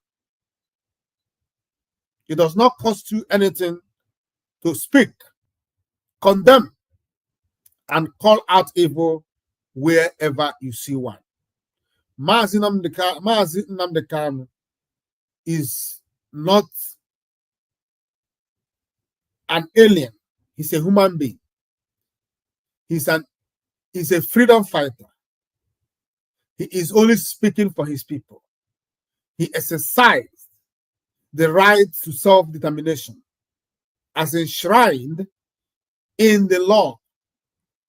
E: It does not cost you anything to speak, condemn, and call out evil wherever you see one. Mazi Nnamdi Kanu is not an alien. He's a human being. He's a freedom fighter. He is only speaking for his people. He exercised the right to self-determination as enshrined in the law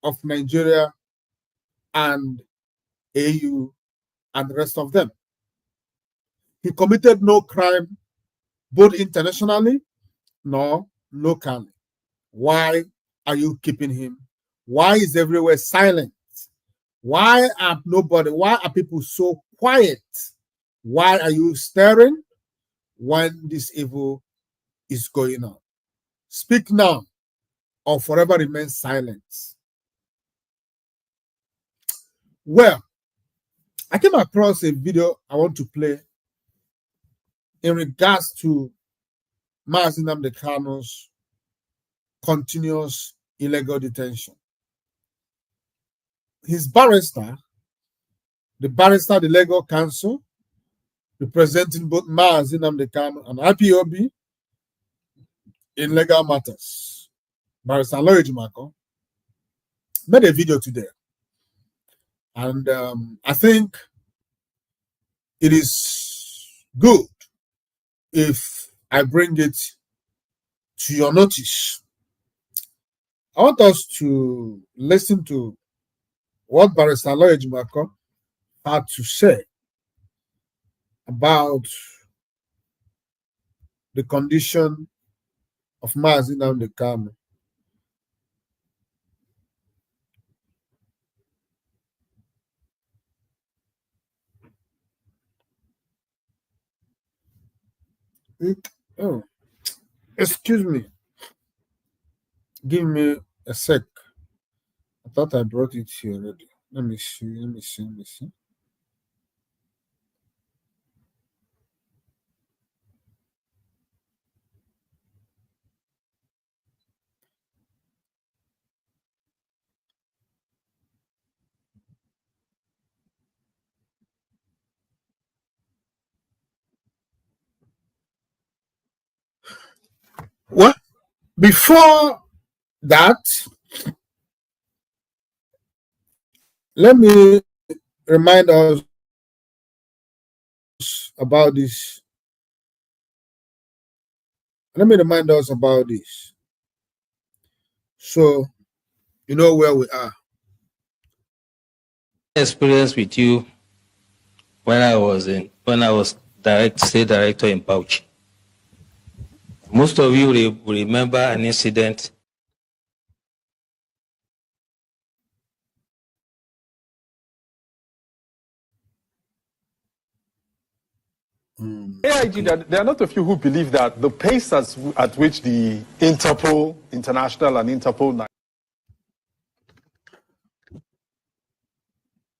E: of Nigeria and AU and the rest of them. He committed no crime, both internationally nor locally. Why are you keeping him? Why is everywhere silent? Why are people so quiet? Why are you staring when this evil is going on? Speak now or forever remain silent. Well, I came across a video I want to play in regards to Mazi Nnamdi Kanu's continuous illegal detention. His barrister, the legal counsel, representing both Mazi Nnamdi Kanu and IPOB in legal matters, Barrister Aloyedumako, made a video today. And I think it is good if I bring it to your notice. I want us to listen to what Barrister Aloyedumako had to say about the condition of Mazi Nnamdi Kanu. Oh, excuse me. Give me a sec. I thought I brought it here already. Let me see. Well, before that, let me remind us about this. So, you know where we are.
H: experience with you when I was state director in Bauchi. Most of you will remember an incident.
I: AIG, there are not a few who believe that the pace at which the Interpol International and Interpol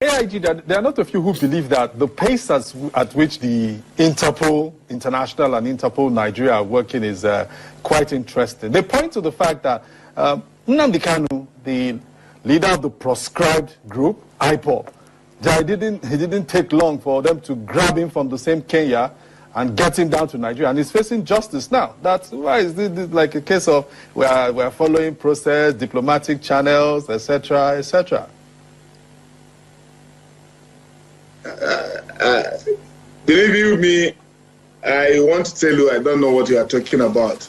I: AIG, there are not a few who believe that the pace at which the Interpol International and Interpol Nigeria are working is quite interesting. They point to the fact that Nnamdi Kanu, the leader of the proscribed group, IPOB, it didn't take long for them to grab him from the same Kenya and get him down to Nigeria, and he's facing justice now. That's why is this like a case of we're following process, diplomatic channels, etc., etc.
D: Believe you me, I want to tell you I don't know what you are talking about.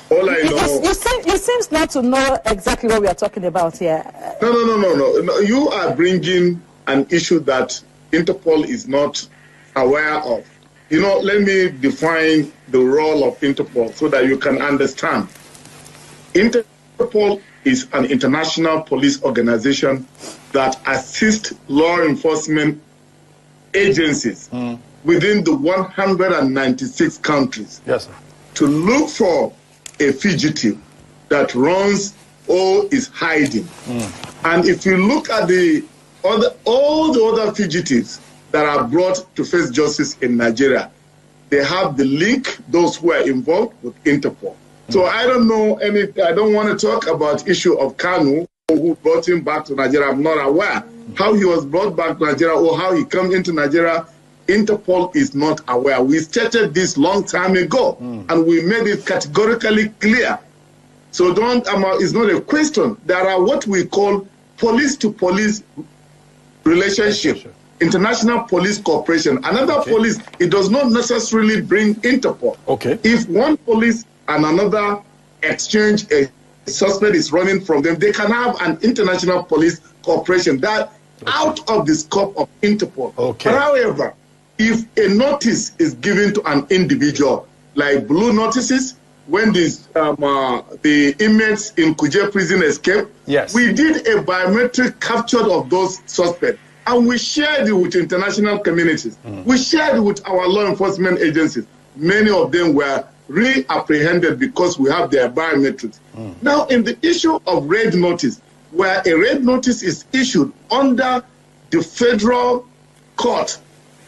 D: All I know...
J: You seems not to know exactly what we are talking about here.
D: No. You are bringing an issue that Interpol is not aware of. You know, let me define the role of Interpol so that you can understand. Interpol is an international police organization that assists law enforcement agencies within the 196 countries to look for a fugitive that runs or is hiding. And if you look at all the other fugitives that are brought to face justice in Nigeria, they have the link, those who are involved with Interpol. So I don't know I don't want to talk about issue of Kanu, who brought him back to Nigeria. I'm not aware how he was brought back to Nigeria or how he came into Nigeria. Interpol is not aware. We stated this long time ago, and we made it categorically clear. So it's not a question. There are what we call police-to-police relationship, international police cooperation. Another police, it does not necessarily bring Interpol. If one police and another exchange a suspect is running from them, they can have an international police cooperation that out of the scope of Interpol. But however, if a notice is given to an individual, like blue notices, when the inmates in Kuje prison escaped, we did a biometric capture of those suspects, and we shared it with international communities. We shared it with our law enforcement agencies. Many of them were re-apprehended because we have their biometrics. Now, in the issue of red notice, where a red notice is issued under the federal court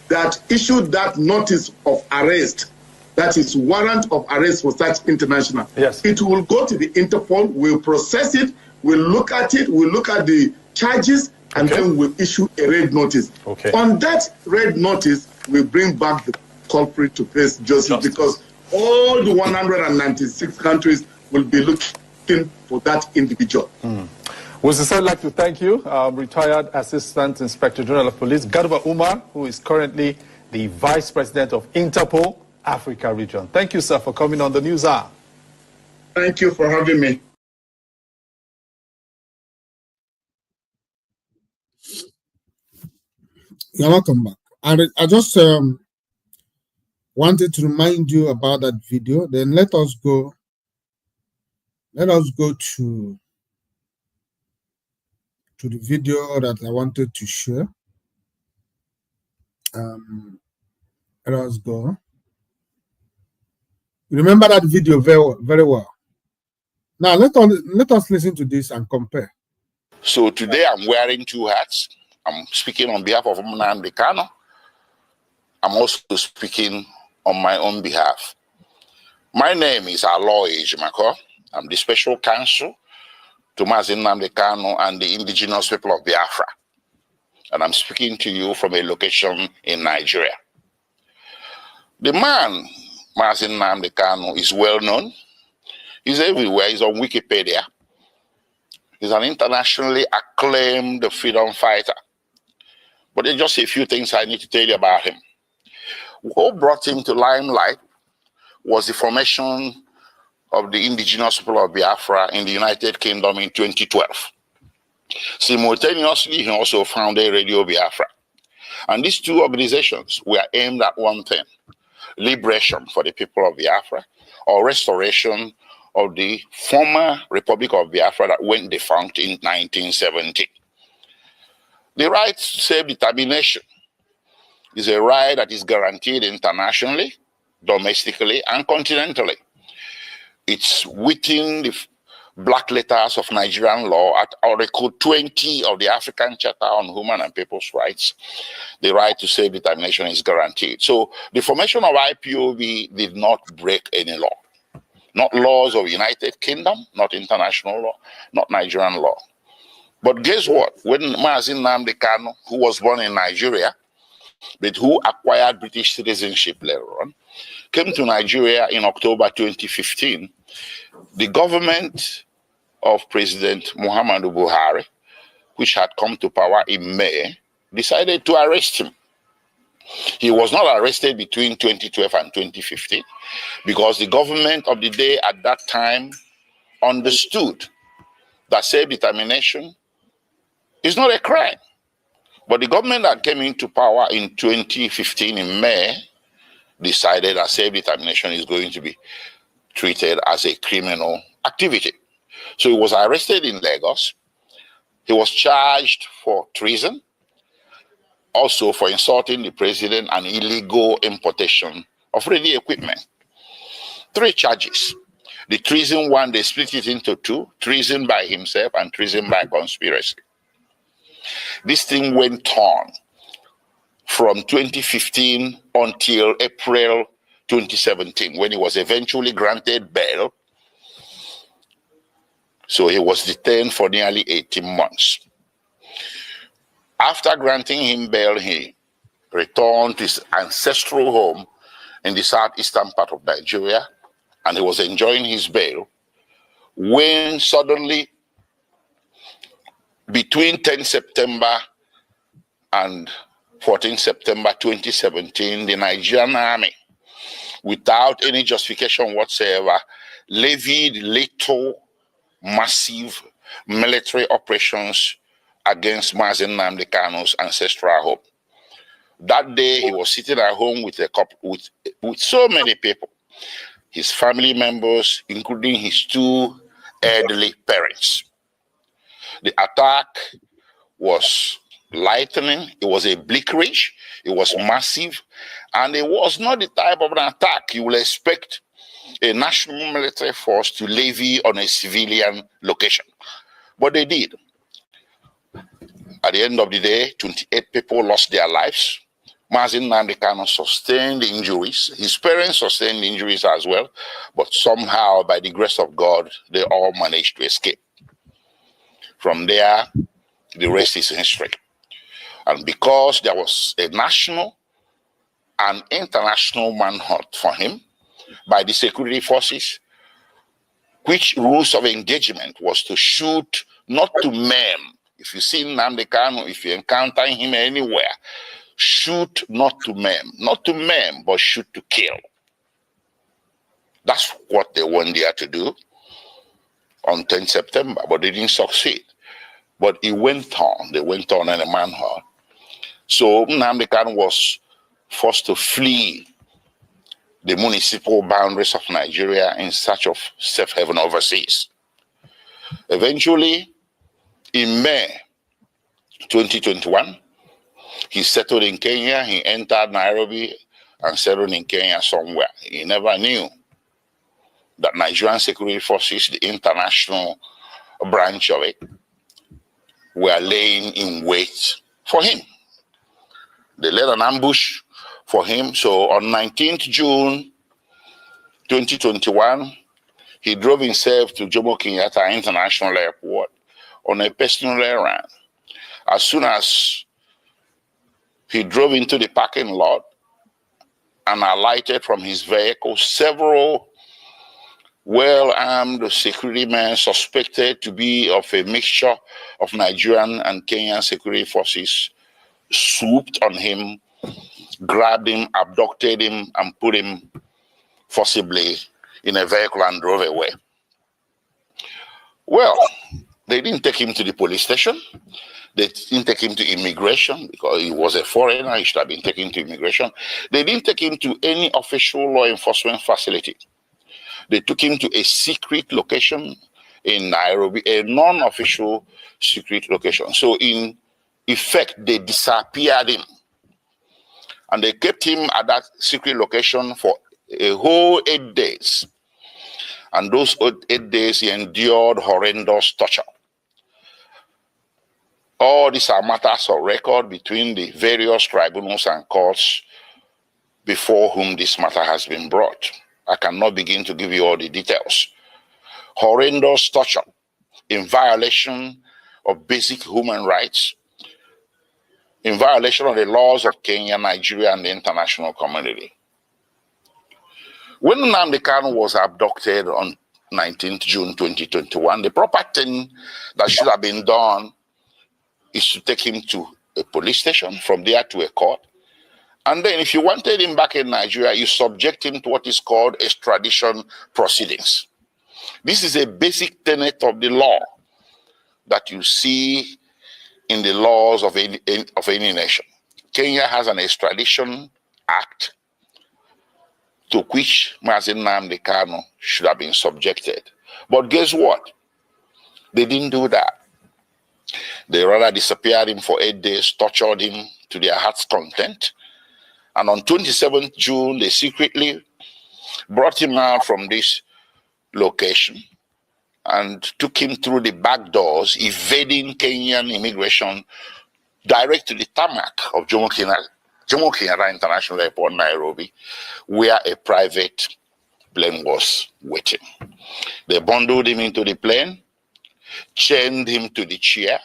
D: that issued that notice of arrest, that is warrant of arrest for such international, it will go to the Interpol, we'll process it, we'll look at it, we'll look at the charges, and then we'll issue a red notice. On that red notice, we bring back the culprit to face justice because all the 196 countries will be looking for that individual.
I: Would sincerely like to thank you, retired Assistant Inspector General of Police, Garba Umar, who is currently the Vice President of Interpol Africa Region. Thank you, sir, for coming on the News Hour.
D: Thank you for having me.
E: You're welcome back. And I just wanted to remind you about that video. Then let us go to the video that I wanted to share. Let us go. Remember that video very, very well. Now let us listen to this and compare.
K: So today I'm wearing two hats. I'm speaking on behalf of Nnamdi Kanu. I'm also speaking on my own behalf. My name is Aloy Ejimako. I'm the Special Counsel to Nnamdi Kanu and the indigenous people of Biafra. And I'm speaking to you from a location in Nigeria. The man, Nnamdi Kanu, is well known. He's everywhere. He's on Wikipedia. He's an internationally acclaimed freedom fighter. But there's just a few things I need to tell you about him. What brought him to limelight was the formation of the indigenous people of Biafra in the United Kingdom in 2012. Simultaneously, he also founded Radio Biafra. And these two organizations were aimed at one thing: liberation for the people of Biafra, or restoration of the former Republic of Biafra that went defunct in 1970. The right to self-determination is a right that is guaranteed internationally, domestically, and continentally. It's within the black letters of Nigerian law at Article 20 of the African Charter on Human and People's Rights. The right to self-determination is guaranteed. So the formation of IPOB did not break any law. Not laws of United Kingdom, not international law, not Nigerian law. But guess what? When Mazin Nnamdi Kanu, who was born in Nigeria, but who acquired British citizenship later on, came to Nigeria in October 2015, the government of President Muhammadu Buhari, which had come to power in May, decided to arrest him. He was not arrested between 2012 and 2015 because the government of the day at that time understood that self-determination is not a crime. But the government that came into power in 2015 in May decided that self-determination is going to be treated as a criminal activity. So he was arrested in Lagos. He was charged for treason, also for insulting the president and illegal importation of radio equipment. 3 charges. The treason one, they split it into 2, treason by himself and treason by conspiracy. This thing went on from 2015 until April 2017, when he was eventually granted bail. So he was detained for nearly 18 months. After granting him bail, he returned to his ancestral home in the southeastern part of Nigeria, and he was enjoying his bail when suddenly, between 10 September and 14 September 2017, the Nigerian army, without any justification whatsoever, levied lethal, massive military operations against Mazin Nnamdi Kanu's ancestral home. That day, he was sitting at home with so many people, his family members, including his 2 elderly parents. The attack was lightning, it was a bleakridge, it was massive, and it was not the type of an attack you will expect a national military force to levy on a civilian location. But they did. At the end of the day, 28 people lost their lives. Mazin Nnamdi Kanu sustained injuries. His parents sustained injuries as well, but somehow, by the grace of God, they all managed to escape. From there, the rest is history. And because there was a national and international manhunt for him by the security forces, which rules of engagement was to shoot, not to maim. If you see Nnamdi Kanu, if you encounter him anywhere, shoot not to maim, but shoot to kill. That's what they went there to do on 10 September, but they didn't succeed. But it went on. They went on in a manhunt. So Nnamdi Kanu was forced to flee the municipal boundaries of Nigeria in search of safe haven overseas. Eventually, in May 2021, he settled in Kenya. He entered Nairobi and settled in Kenya somewhere. He never knew that Nigerian security forces, the international branch of it, were laying in wait for him. They laid an ambush for him. So on 19th June 2021, he drove himself to Jomo Kenyatta International Airport on a personal errand. As soon as he drove into the parking lot and alighted from his vehicle, several well-armed security men suspected to be of a mixture of Nigerian and Kenyan security forces swooped on him, grabbed him, abducted him, and put him forcibly in a vehicle and drove away. Well, They didn't take him to the police station. They didn't take him to immigration because he was a foreigner. He should have been taken to immigration. They didn't take him to any official law enforcement facility. They took him to a secret location in Nairobi, a non-official secret location. So in effect, they disappeared him. And they kept him at that secret location for a whole 8 days. And those 8 days, he endured horrendous torture. All these are matters of record between the various tribunals and courts before whom this matter has been brought. I cannot begin to give you all the details. Horrendous torture in violation of basic human rights, in violation of the laws of Kenya, Nigeria, and the international community. When Nnamdi Kanu was abducted on 19th June 2021, the proper thing that should have been done is to take him to a police station, from there to a court. And then if you wanted him back in Nigeria, you subject him to what is called extradition proceedings. This is a basic tenet of the law that you see in the laws of any nation. Kenya has an extradition act to which Mazen Nnamdi Kanu should have been subjected. But guess what? They didn't do that. They rather disappeared him for 8 days, tortured him to their heart's content. And on 27th June, they secretly brought him out from this location and took him through the back doors, evading Kenyan immigration, direct to the tarmac of Jomo Kenyatta International Airport, Nairobi, where a private plane was waiting. They bundled him into the plane, chained him to the chair,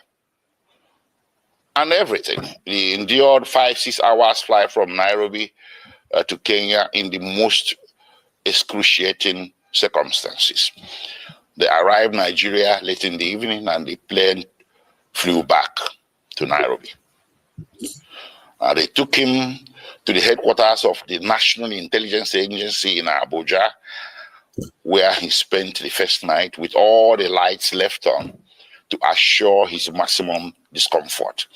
K: and everything. He endured 5-6 hours flight from Nairobi to Kenya in the most excruciating circumstances. They arrived in Nigeria late in the evening, and the plane flew back to Nairobi. They took him to the headquarters of the National Intelligence Agency in Abuja, where he spent the first night with all the lights left on to assure his maximum discomfort.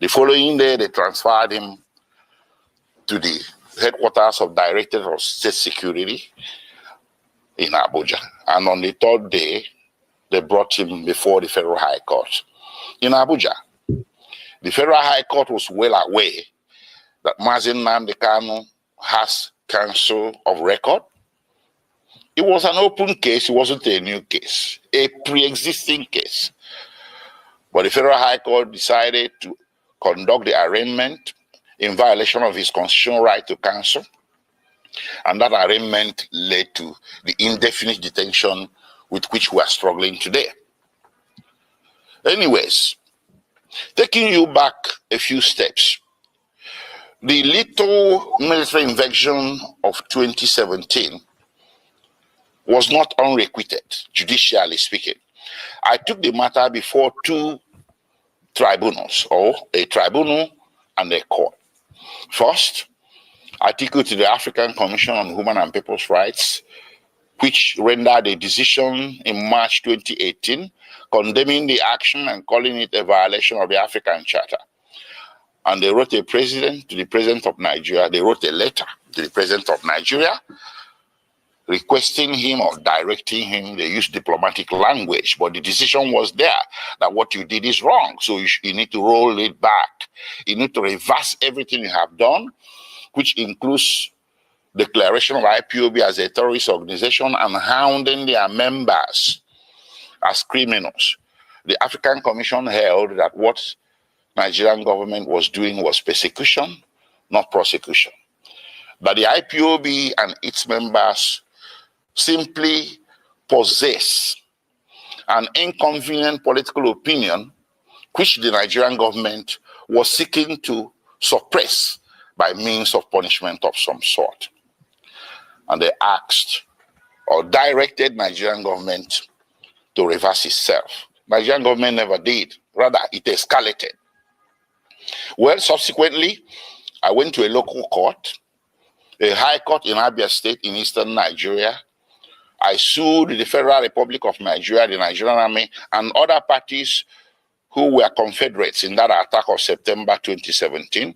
K: The following day, they transferred him to the headquarters of Directorate of State Security in Abuja. And on the third day, they brought him before the Federal High Court in Abuja. The Federal High Court was well aware that Mazen Nnamdi Kanu has counsel of record. It was an open case. It wasn't a new case, a pre-existing case. But the Federal High Court decided to conduct the arraignment in violation of his constitutional right to counsel. And that arraignment led to the indefinite detention with which we are struggling today. Anyways, taking you back a few steps, the little military invasion of 2017 was not unrequited, judicially speaking. I took the matter before two tribunals, or a tribunal and a court. First, I took it to the African Commission on Human and People's Rights, which rendered a decision in March 2018 condemning the action and calling it a violation of the African Charter. And they wrote to the President of Nigeria, they wrote a letter to the President of Nigeria requesting him or directing him. They used diplomatic language, but the decision was there that what you did is wrong. So you need to roll it back. You need to reverse everything you have done, which includes declaration of IPOB as a terrorist organization and hounding their members as criminals. The African Commission held that what Nigerian government was doing was persecution, not prosecution. But the IPOB and its members simply possess an inconvenient political opinion which the Nigerian government was seeking to suppress by means of punishment of some sort. And they asked or directed Nigerian government to reverse itself. Nigerian government never did. Rather, it escalated. Well, subsequently, I went to a local court, a high court in Abia State in eastern Nigeria. I sued the Federal Republic of Nigeria, the Nigerian Army, and other parties who were Confederates in that attack of September 2017.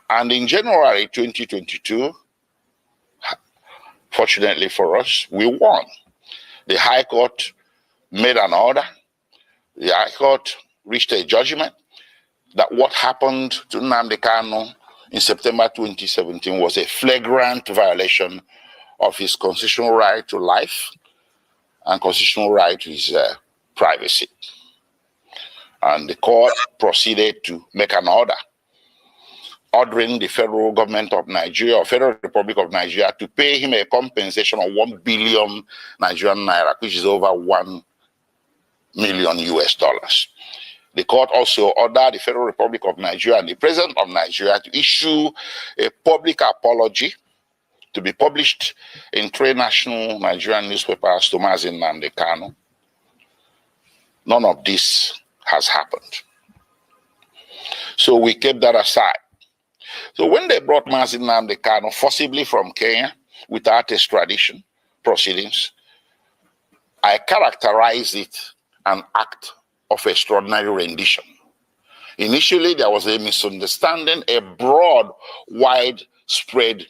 K: And in January 2022, fortunately for us, we won. The High Court made an order. The High Court reached a judgment that what happened to Nnamdi Kanu in September 2017 was a flagrant violation of his constitutional right to life and constitutional right to his privacy. And the court proceeded to make an order ordering the federal government of Nigeria or Federal Republic of Nigeria to pay him a compensation of 1 billion Nigerian naira, which is over $1 million US. The court also ordered the Federal Republic of Nigeria and the President of Nigeria to issue a public apology to be published in 3 national Nigerian newspapers to Mazi Nnamdi Kanu. None of this has happened. So we kept that aside. So when they brought Mazi Nnamdi Kanu forcibly from Kenya without extradition proceedings, I characterized it an act of extraordinary rendition. Initially, there was a misunderstanding, a broad, widespread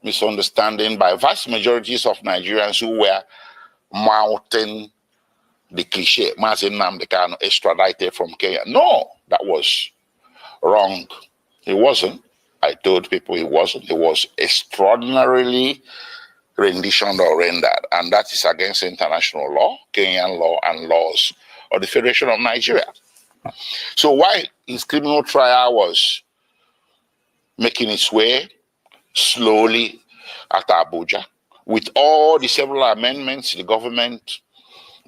K: misunderstanding by vast majorities of Nigerians who were mouthing the cliche, Mazi Nnamdi Kanu extradited from Kenya. No, that was wrong. It wasn't. I told people it wasn't. It was extraordinarily renditioned or rendered, and that is against international law, Kenyan law, and laws of the Federation of Nigeria. So while his criminal trial was making its way slowly at Abuja, with all the several amendments the government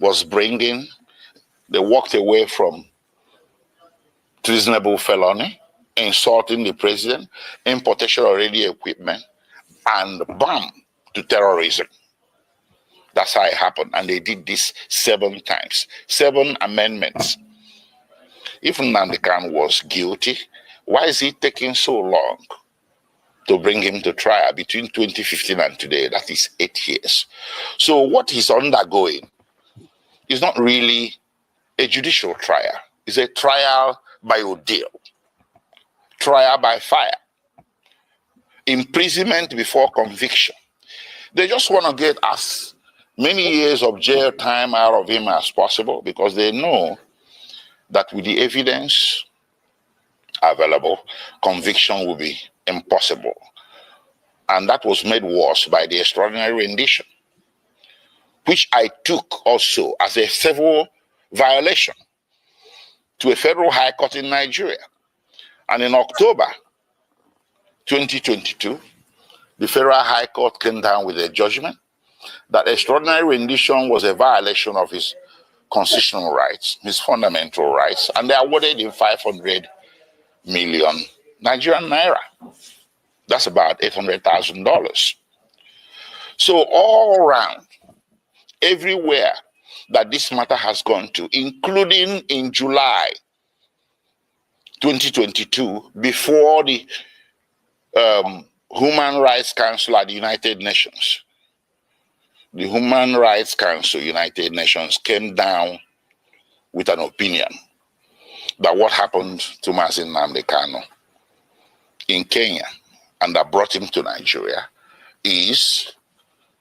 K: was bringing, they walked away from treasonable felony, insulting the president, importation of radio equipment, and bam, to terrorism. That's how it happened. And they did this 7 times, 7 amendments. If Nnamdi Kanu was guilty, why is it taking so long to bring him to trial between 2015 and today? That is 8 years. So what he's undergoing is not really a judicial trial. It's a trial by ordeal, trial by fire, imprisonment before conviction. They just want to get as many years of jail time out of him as possible because they know that with the evidence available, conviction will be impossible. And that was made worse by the extraordinary rendition, which I took also as a civil violation to a federal high court in Nigeria. And in October 2022, the federal high court came down with a judgment that extraordinary rendition was a violation of his constitutional rights, his fundamental rights, and they awarded him 500 million Nigerian naira. That's about $800,000. So all around, everywhere that this matter has gone to, including in July 2022, before the Human Rights Council at the United Nations, the Human Rights Council, United Nations, came down with an opinion that what happened to Mazi Nnamdi Kanu in Kenya and that brought him to Nigeria is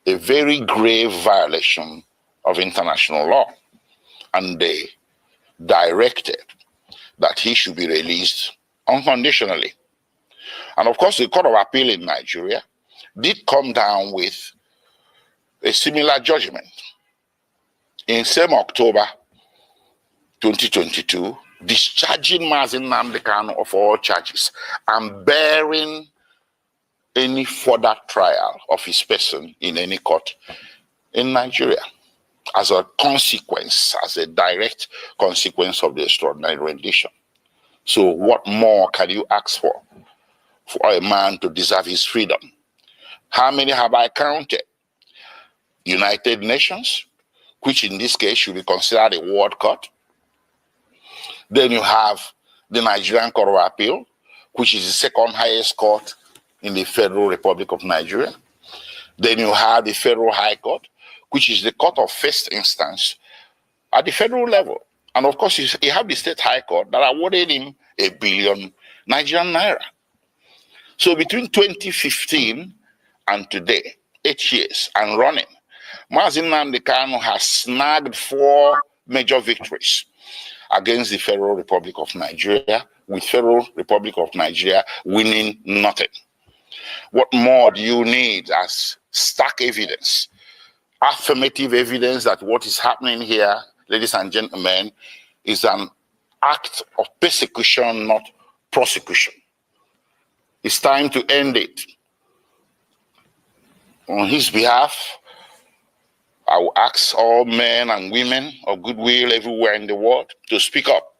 K: a very grave violation of international law. And they directed that he should be released unconditionally. And of course, the Court of Appeal in Nigeria did come down with a similar judgment in same October 2022, discharging Mazi Nnamdi Kanu of all charges and bearing any further trial of his person in any court in Nigeria as a consequence, as a direct consequence of the extraordinary rendition. So what more can you ask for a man to deserve his freedom? How many have I counted? United Nations, which in this case should be considered a world court. Then you have the Nigerian Court of Appeal, which is the second highest court in the Federal Republic of Nigeria. Then you have the Federal High Court, which is the court of first instance at the federal level. And of course, you have the state high court that awarded him 1 billion Nigerian naira. So between 2015 and today, 8 years and running, Mazi Nnamdi Kanu has snagged 4 major victories against the Federal Republic of Nigeria, with Federal Republic of Nigeria winning nothing. What more do you need as stark evidence, affirmative evidence that what is happening here, ladies and gentlemen, is an act of persecution, not prosecution? It's time to end it. On his behalf, I will ask all men and women of goodwill everywhere in the world to speak up.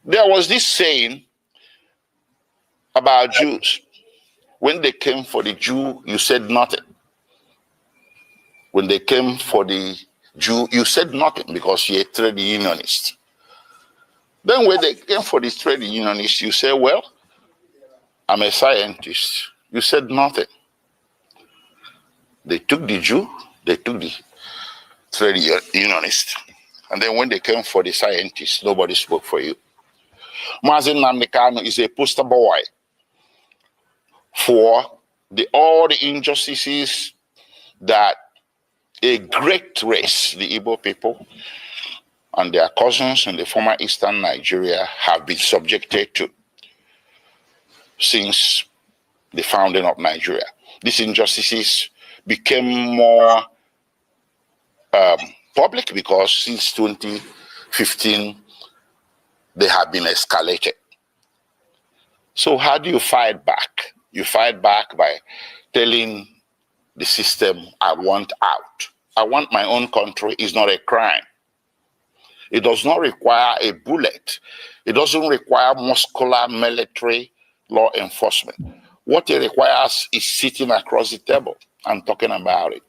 K: There was this saying about Jews. When they came for the Jew, you said nothing. When they came for the Jew, you said nothing because you're a trade unionist. Then when they came for the trade unionist, you say, well, I'm a scientist. You said nothing. They took the Jew, they took the trade unionist. And then when they came for the scientists, nobody spoke for you. Mazi Nnamdi Kanu is a poster boy for all the injustices that a great race, the Igbo people, and their cousins in the former Eastern Nigeria have been subjected to since the founding of Nigeria. These injustices became more public because since 2015, they have been escalated. So how do you fight back? You fight back by telling the system, I want out. I want my own country is not a crime. It does not require a bullet. It doesn't require muscular military law enforcement. What it requires is sitting across the table and talking about it.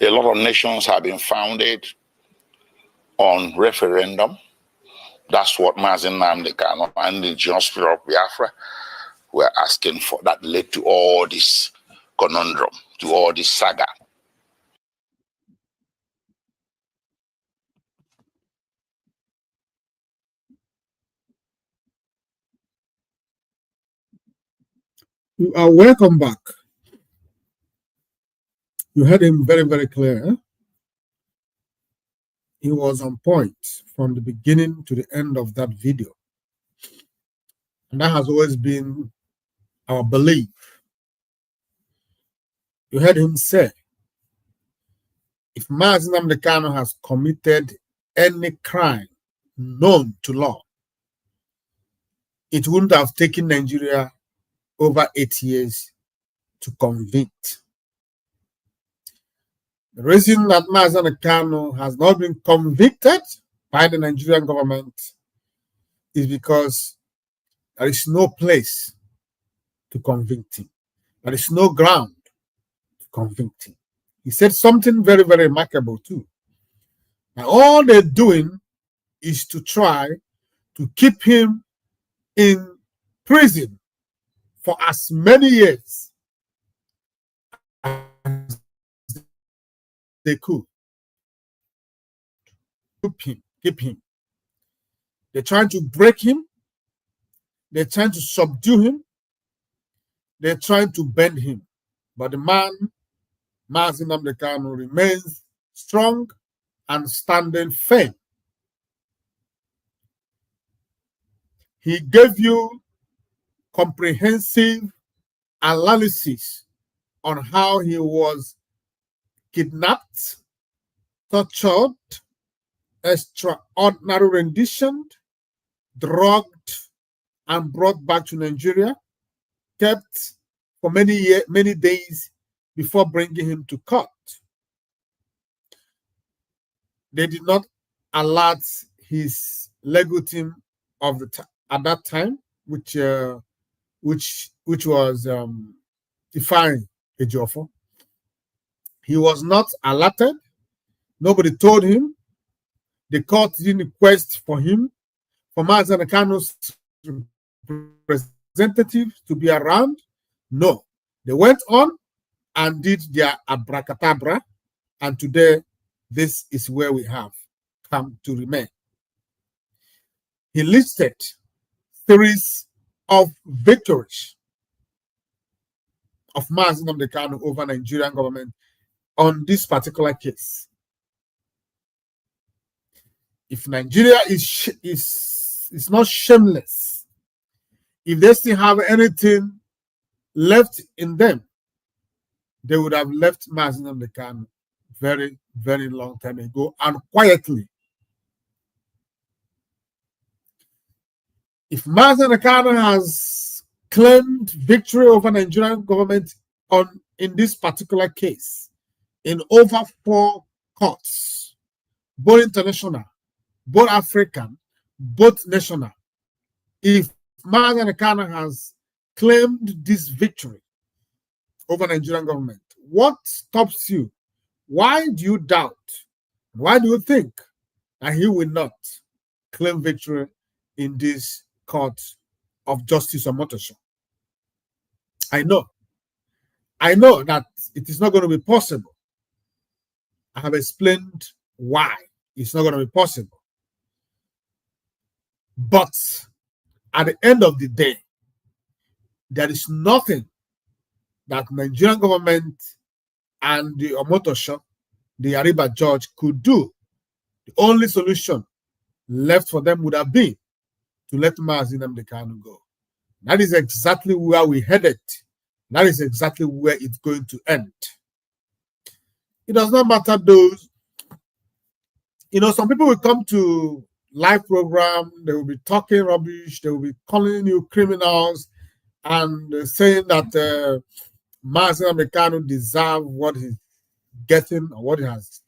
K: A lot of nations have been founded on referendum. That's what Mazi Nnamdi Kanu and the indigenous people of Biafra were asking for. That led to all this conundrum, to all this saga.
E: You are welcome back. You heard him very, very clear. Eh? He was on point from the beginning to the end of that video. And that has always been our belief. You heard him say, if Mazi Nnamdi Kanu has committed any crime known to law, it wouldn't have taken Nigeria over 8 years to convict. The reason that Mazi Nnamdi Kanu has not been convicted by the Nigerian government is because there is no place to convict him. There is no ground to convict him. He said something very, very remarkable too. Now all they're doing is to try to keep him in prison for as many years as they could. Keep him. They're trying to break him. They're trying to subdue him. They're trying to bend him. But the man, Mazi Nnamdi Kanu, remains strong and standing firm. He gave you comprehensive analysis on how he was kidnapped, tortured, extraordinary renditioned, drugged, and brought back to Nigeria, kept for many days before bringing him to court. They did not alert his legal team of the at that time, which was Ifeanyi Ejiofor. He was not alerted. Nobody told him. The court didn't request for him, for Mazi Nnamdi Kanu's representatives to be around. No, they went on and did their abracadabra, and today this is where we have come to remain. He listed series of victories of Mazi Nnamdi Kanu over Nigerian government on this particular case. If Nigeria is not shameless, if they still have anything left in them, they would have left Mazi Nnamdi Kanu very, very long time ago and quietly. If Mazi Nnamdi Kanu has claimed victory over Nigerian government in this particular case in over 4 courts, both international, both African, both national, if Mazi Nnamdi Kanu has claimed this victory over Nigerian government, what stops you? Why do you doubt? Why do you think that he will not claim victory in this court of justice or Motosho? I know that it is not going to be possible. I have explained why it's not going to be possible. But at the end of the day, there is nothing that Nigerian government and the Omotosho, the Ariba judge, could do. The only solution left for them would have been to let Mazi Nnamdi Kanu go. That is exactly where we headed. That is exactly where it's going to end. It does not matter those. Some people will come to live program, they will be talking rubbish, they will be calling you criminals and saying that Mazi Nnamdi Kanu deserve what he's getting or what he has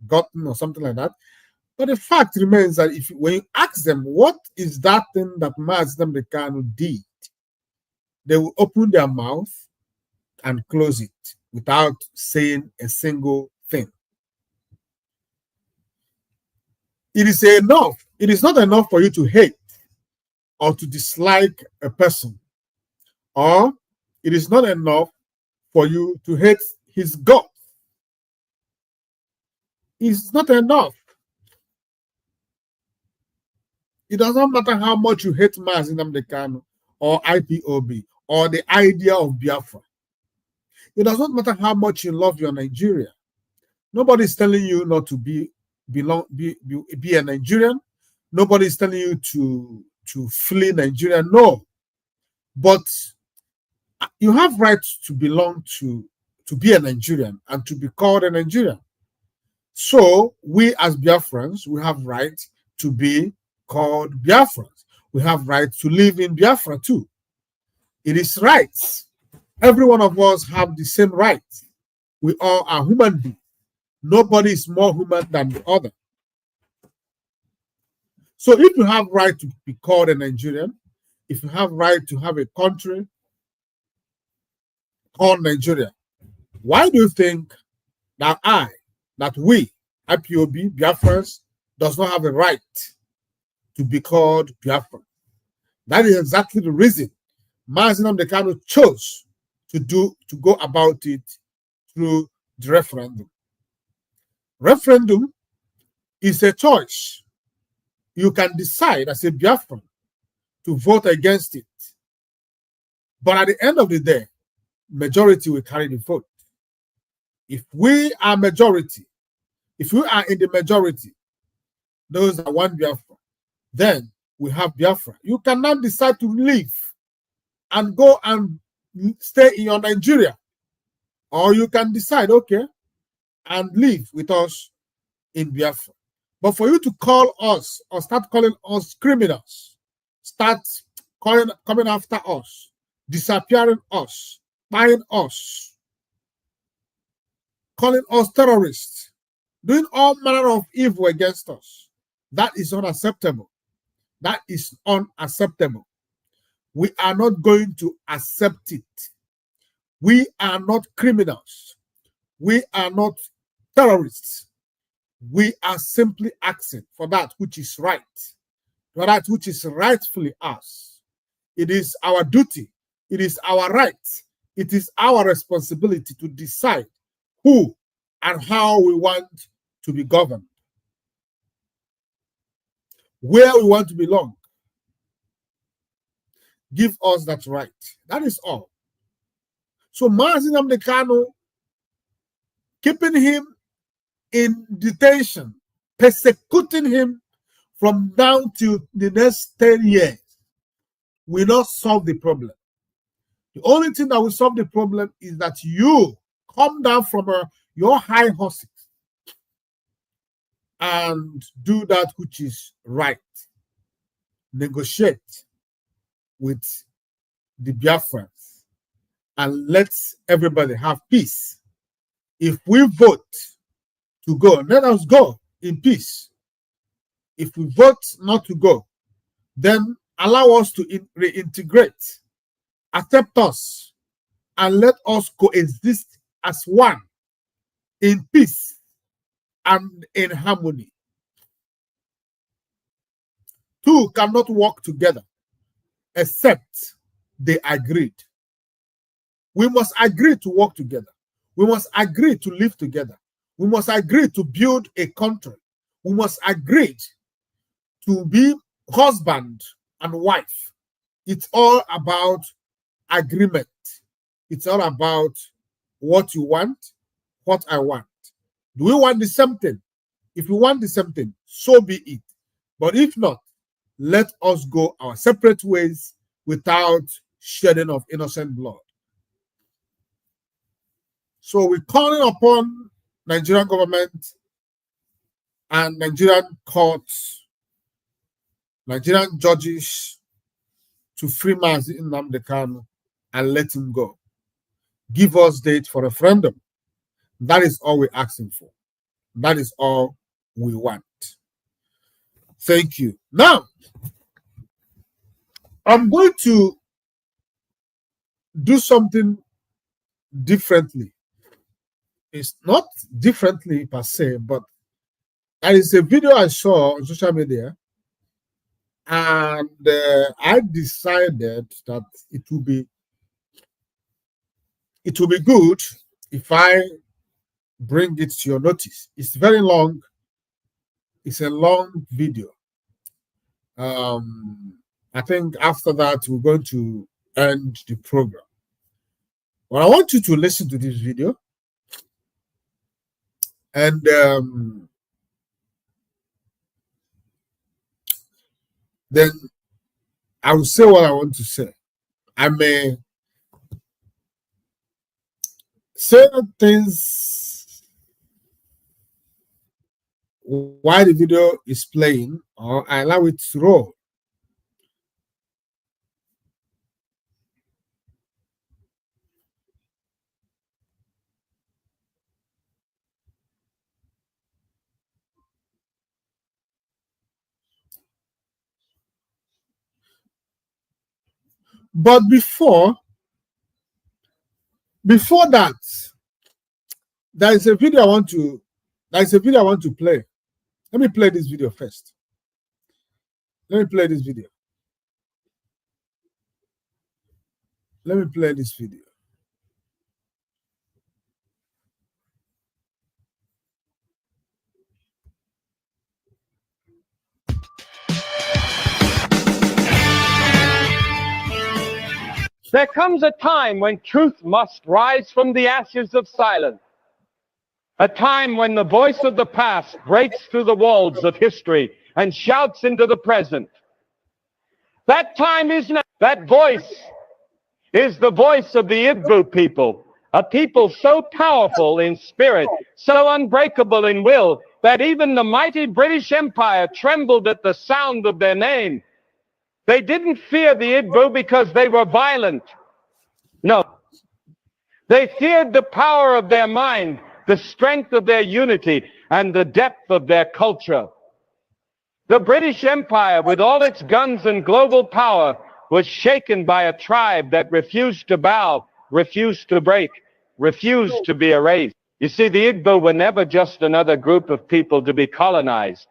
E: gotten or something like that. But the fact remains that when you ask them what is that thing that Mazi Nnamdi Kanu did, they will open their mouth and close it without saying a single thing. It is enough. It is not enough for you to hate or to dislike a person, or it is not enough for you to hate his God. It's not enough. It doesn't matter how much you hate Mazi Nnamdi Kanu or IPOB or the idea of Biafra. It doesn't matter how much you love your Nigeria. Nobody is telling you not to be a Nigerian. Nobody is telling you to flee Nigeria. No. But you have rights to belong to be a Nigerian and to be called a Nigerian. So we as Biafrans, we have right to be called Biafrans. We have right to live in Biafra too. It is rights. Every one of us have the same rights. We all are human beings. Nobody is more human than the other. So if you have right to be called a Nigerian, if you have right to have a country called Nigeria, why do you think that we, IPOB, Biafrans, does not have a right to be called Biafra? That is exactly the reason Mazi Nnamdi Kanu chose to go about it through the referendum. Referendum is a choice. You can decide as a Biafran to vote against it. But at the end of the day, majority will carry the vote. If we are majority, if we are in the majority, those that want Biafra, then we have Biafra. You cannot decide to leave and go and stay in your Nigeria. Or you can decide, okay, and live with us in Biafra. But for you to call us or start calling us criminals, start coming after us, disappearing us, buying us, calling us terrorists, doing all manner of evil against us, that is unacceptable. That is unacceptable. We are not going to accept it. We are not criminals. We are not terrorists. We are simply asking for that which is right, for that which is rightfully ours. It is our duty. It is our right. it is our responsibility to decide who and how we want to be governed, where we want to belong. Give us that right. That is all. So Mazi Nnamdi Kanu, keeping him in detention, persecuting him from now to the next 10 years, will not solve the problem. The only thing that will solve the problem is that you come down from your high horses and do that which is right. Negotiate with the Biafrans and let everybody have peace. If we vote to go, let us go in peace. If we vote not to go, then allow us to reintegrate, accept us, and let us coexist as one in peace and in harmony. Two cannot work together except they agreed. We must agree to work together. We must agree to live together. We must agree to build a country. We must agree to be husband and wife. It's all about agreement. It's all about what you want, what I want. Do we want the same thing? If we want the same thing, so be it. But if not, let us go our separate ways without shedding of innocent blood. So we're calling upon Nigerian government and Nigerian courts, Nigerian judges to free Mazi Nnamdi Kanu and let him go. Give us date for referendum. That is all we're asking for. That is all we want. Thank you. Now, I'm going to do something differently. It's not differently per se, but there is a video I saw on social media, and I decided that it will be good if I bring it to your notice. It's very long. It's a long video. I think after that we're going to end the program. But I want you to listen to this video, and then I will say what I want to say. I may say things while the video is playing, or I allow it to roll. But before that, there is a video I want to play. Let me play this video first. Let me play this video.
L: There comes a time when truth must rise from the ashes of silence. A time when the voice of the past breaks through the walls of history and shouts into the present. That time is now. That voice is the voice of the Igbo people, a people so powerful in spirit, so unbreakable in will, that even the mighty British Empire trembled at the sound of their name. They didn't fear the Igbo because they were violent. No. They feared the power of their mind, the strength of their unity, and the depth of their culture. The British Empire, with all its guns and global power, was shaken by a tribe that refused to bow, refused to break, refused to be erased. You see, the Igbo were never just another group of people to be colonized.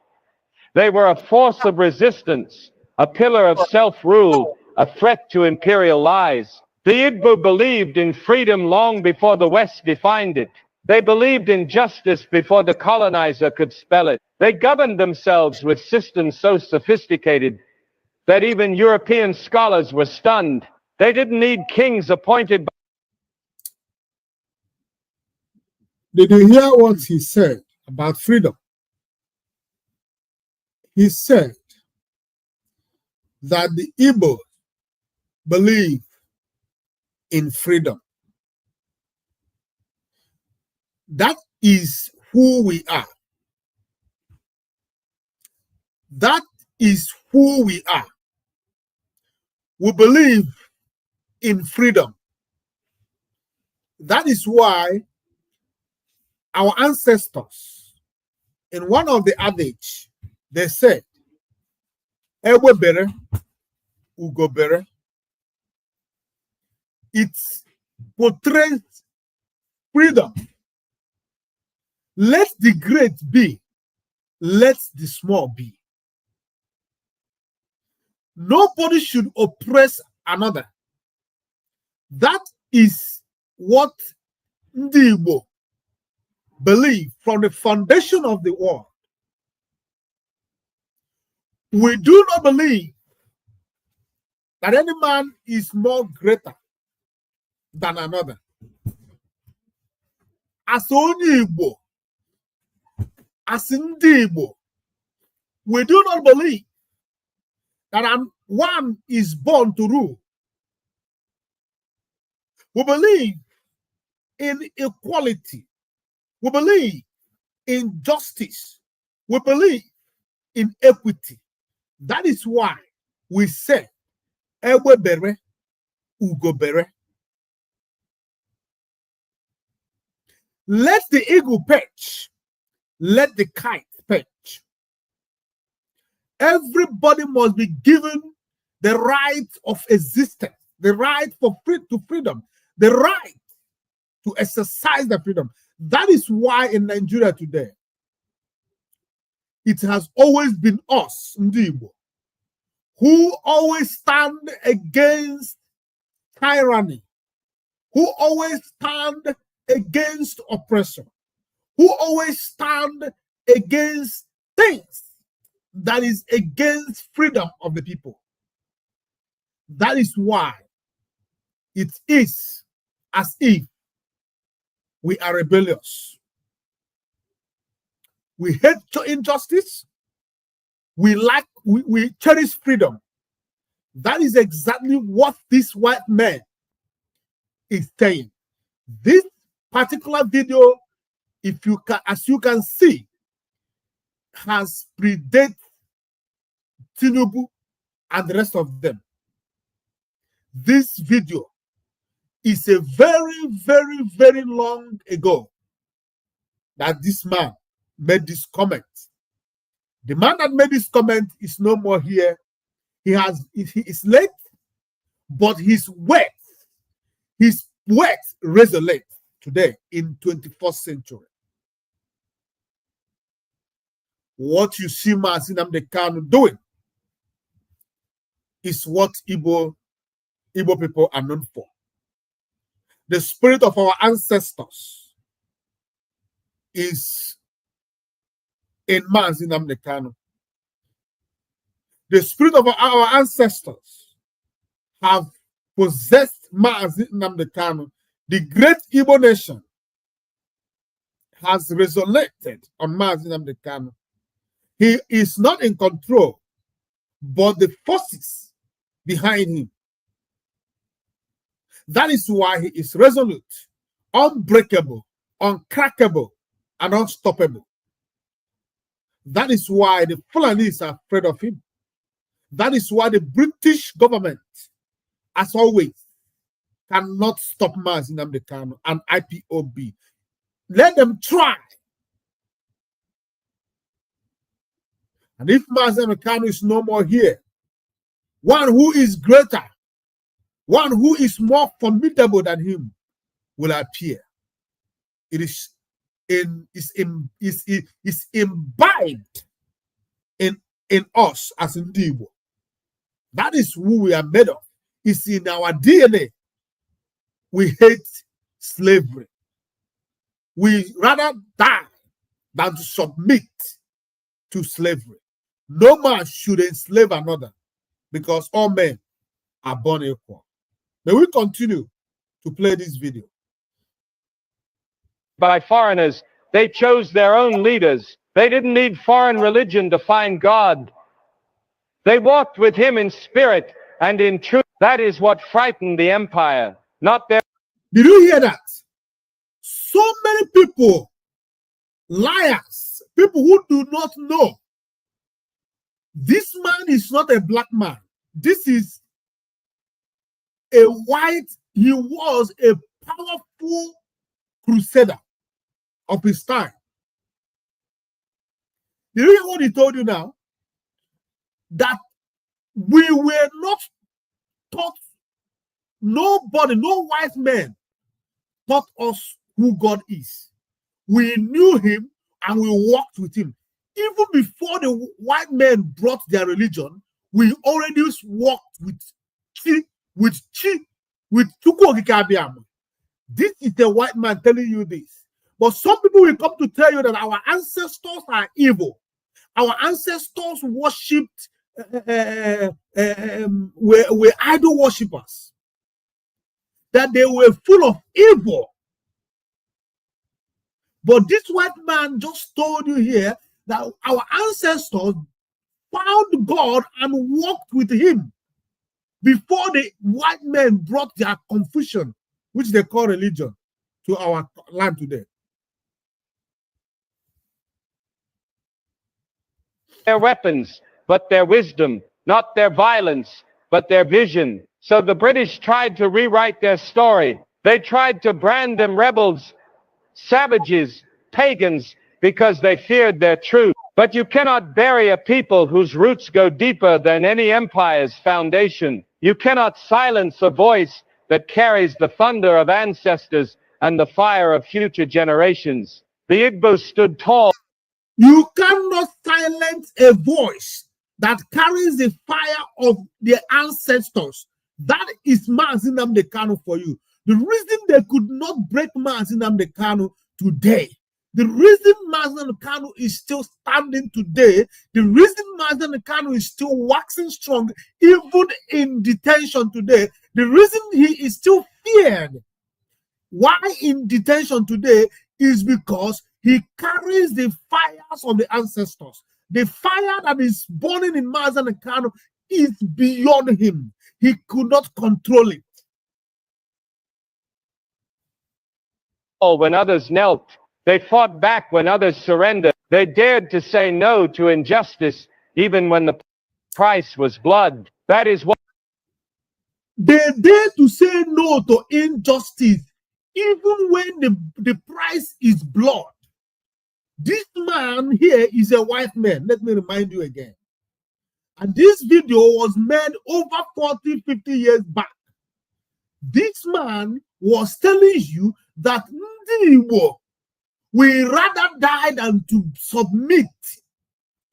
L: They were a force of resistance, a pillar of self-rule, a threat to imperial lies. The Igbo believed in freedom long before the West defined it. They believed in justice before the colonizer could spell it. They governed themselves with systems so sophisticated that even European scholars were stunned. They didn't need kings appointed by...
E: Did you hear what he said about freedom? He said that the Igbo believe in freedom. That is who we are. That is who we are. We believe in freedom. That is why our ancestors, in one of the adage, they said, Ewe bere, ugo bere. It portrays freedom. Let the great be, let the small be. Nobody should oppress another. That is what Ndi Igbo believe from the foundation of the world. We do not believe that any man is more greater than another. As only Igbo, as Ndi Igbo, we do not believe that one is born to rule. We believe in equality. We believe in justice. We believe in equity. That is why we say, Ewe bere, ugo bere. Let the eagle perch. Let the kite perch. Everybody must be given the right of existence, the right to freedom, the right to exercise the freedom. That is why in Nigeria today, it has always been us, Ndi Igbo, who always stand against tyranny, who always stand against oppression, who always stand against things that is against freedom of the people. That is why it is as if we are rebellious. We hate injustice. We cherish freedom. That is exactly what this white man is saying. This particular video, if you can, as you can see, has predated Tinubu and the rest of them. This video is a very, very, very long ago that this man made this comment. The man that made this comment is no more here. He is late, but his words resonate today in 21st century. What you see Mazi Nnamdi Kanu doing is what Igbo people are known for. The spirit of our ancestors is in Mazi Nnamdi Kanu. The spirit of our ancestors have possessed Mazi Nnamdi Kanu. The great Igbo nation has resonated on Mazi Nnamdi Kanu. He is not in control, but the forces behind him. That is why he is resolute, unbreakable, uncrackable, and unstoppable. That is why the Fulanis are afraid of him. That is why the British government, as always, cannot stop Mazi Nnamdi Kanu and IPOB. Let them try. And if Mazi Nnamdi Kanu is no more here, one who is greater, one who is more formidable than him will appear. It is imbibed in us as Ndi Igbo. That is who we are made of. It's in our DNA. we hate slavery. We rather die than to submit to slavery. No man should enslave another because all men are born equal. May we continue to play this video.
L: By foreigners, they chose their own leaders. They didn't need foreign religion to find God. They walked with him in spirit and in truth. That is what frightened the empire, not their...
E: Did you hear that? So many people, liars, people who do not know. This man is not a black man. This is a white, he was a powerful crusader of his time. Did you hear what he told you now? That we were not taught, nobody, no white man taught us who God is. We knew him and we walked with him. Even before the white men brought their religion, we already walked with CHUKWUOKIKEABIAMA. This is the white man telling you this. But some people will come to tell you that our ancestors are evil. Our ancestors worshipped, were idol worshippers. That they were full of evil. But this white man just told you here that our ancestors found God and walked with him before the white men brought their confusion, which they call religion, to our land today.
L: Their weapons, but their wisdom, not their violence, but their vision. So the British tried to rewrite their story. They tried to brand them rebels, savages, pagans, because they feared their truth. But you cannot bury a people whose roots go deeper than any empire's foundation. You cannot silence a voice that carries the thunder of ancestors and the fire of future generations. The Igbo stood tall.
E: You cannot silence a voice that carries the fire of their ancestors. That is Mazi Nnamdi Kanu for you. The reason they could not break Mazi Nnamdi Kanu today, the reason Mazi Nnamdi Kanu is still standing today, the reason Mazi Nnamdi Kanu is still waxing strong, even in detention today, the reason he is still feared, why in detention today, is because he carries the fires of the ancestors. The fire that is burning in Mazi Nnamdi Kanu is beyond him. He could not control it.
L: When others knelt, they fought back when others surrendered. They dared to say no to injustice, even when the price was blood. That is what
E: they dare to say no to injustice, even when the price is blood. This man here is a white man. Let me remind you again. And this video was made over 40, 50 years back. This man was telling you that we rather die than to submit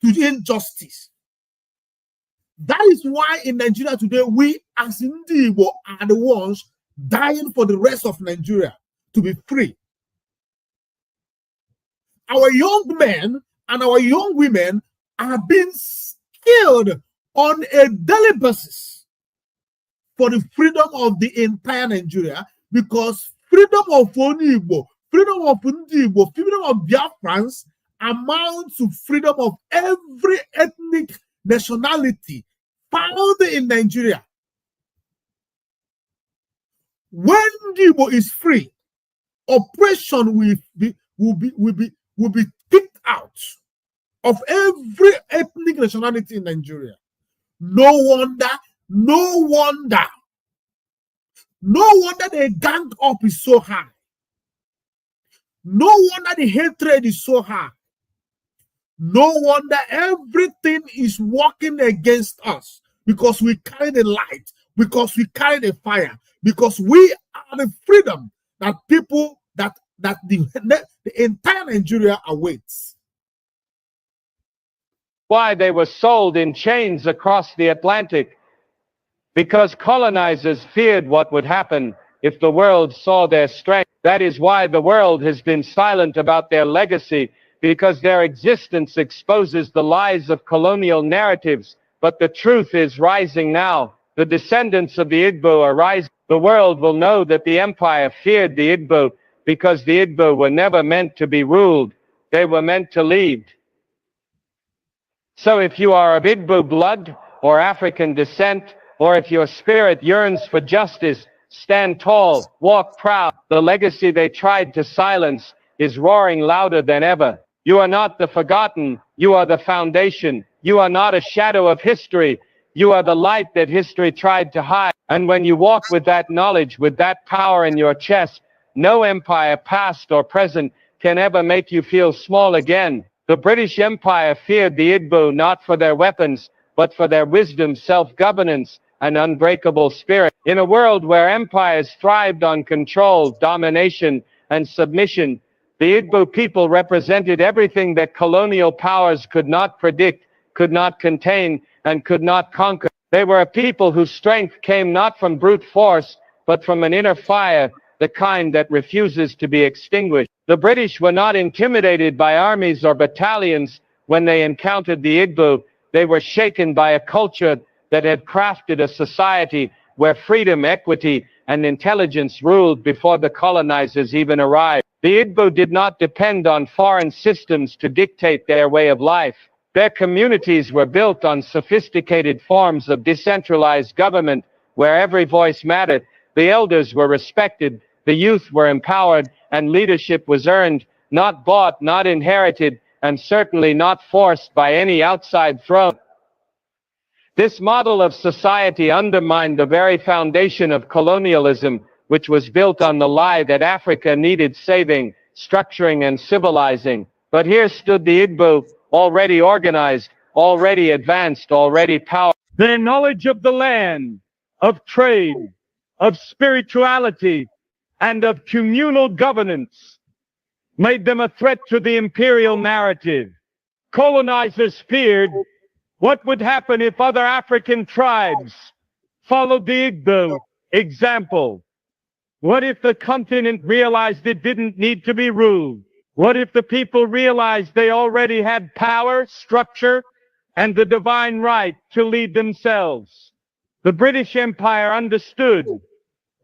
E: to injustice. That is why in Nigeria today, we as Ndibo are the ones dying for the rest of Nigeria to be free. Our young men and our young women are being killed on a daily basis for the freedom of the entire Nigeria, because freedom of Igbo, freedom of Ndibo, freedom of Biafrans amounts to freedom of every ethnic nationality found in Nigeria. When Ndibo is free, oppression will be kicked out of every ethnic nationality in Nigeria. No wonder the gang up is so high. No wonder the hatred is so high. No wonder everything is working against us, because we carry the light, because we carry the fire, because we are the freedom that people, that the entire Nigeria awaits.
L: Why they were sold in chains across the Atlantic, because colonizers feared what would happen if the world saw their strength. That is why the world has been silent about their legacy, because their existence exposes the lies of colonial narratives. But the truth is rising now. The descendants of the Igbo are rising. The world will know that the empire feared the Igbo because the Igbo were never meant to be ruled. They were meant to lead. So if you are of Igbo blood or African descent, or if your spirit yearns for justice, stand tall, walk proud. The legacy they tried to silence is roaring louder than ever. You are not the forgotten. You are the foundation. You are not a shadow of history. You are the light that history tried to hide. And when you walk with that knowledge, with that power in your chest, no empire, past or present, can ever make you feel small again. The British Empire feared the Igbo not for their weapons, but for their wisdom, self-governance, and unbreakable spirit. In a world where empires thrived on control, domination, and submission, the Igbo people represented everything that colonial powers could not predict, could not contain, and could not conquer. They were a people whose strength came not from brute force, but from an inner fire, the kind that refuses to be extinguished. The British were not intimidated by armies or battalions when they encountered the Igbo. They were shaken by a culture that had crafted a society where freedom, equity, and intelligence ruled before the colonizers even arrived. The Igbo did not depend on foreign systems to dictate their way of life. Their communities were built on sophisticated forms of decentralized government where every voice mattered. The elders were respected, the youth were empowered, and leadership was earned, not bought, not inherited, and certainly not forced by any outside throne. This model of society undermined the very foundation of colonialism, which was built on the lie that Africa needed saving, structuring, and civilizing. But here stood the Igbo, already organized, already advanced, already powerful. Their knowledge of the land, of trade, of spirituality, and of communal governance made them a threat to the imperial narrative. Colonizers feared what would happen if other African tribes followed the Igbo example. What if the continent realized it didn't need to be ruled? What if the people realized they already had power, structure, and the divine right to lead themselves? The British Empire understood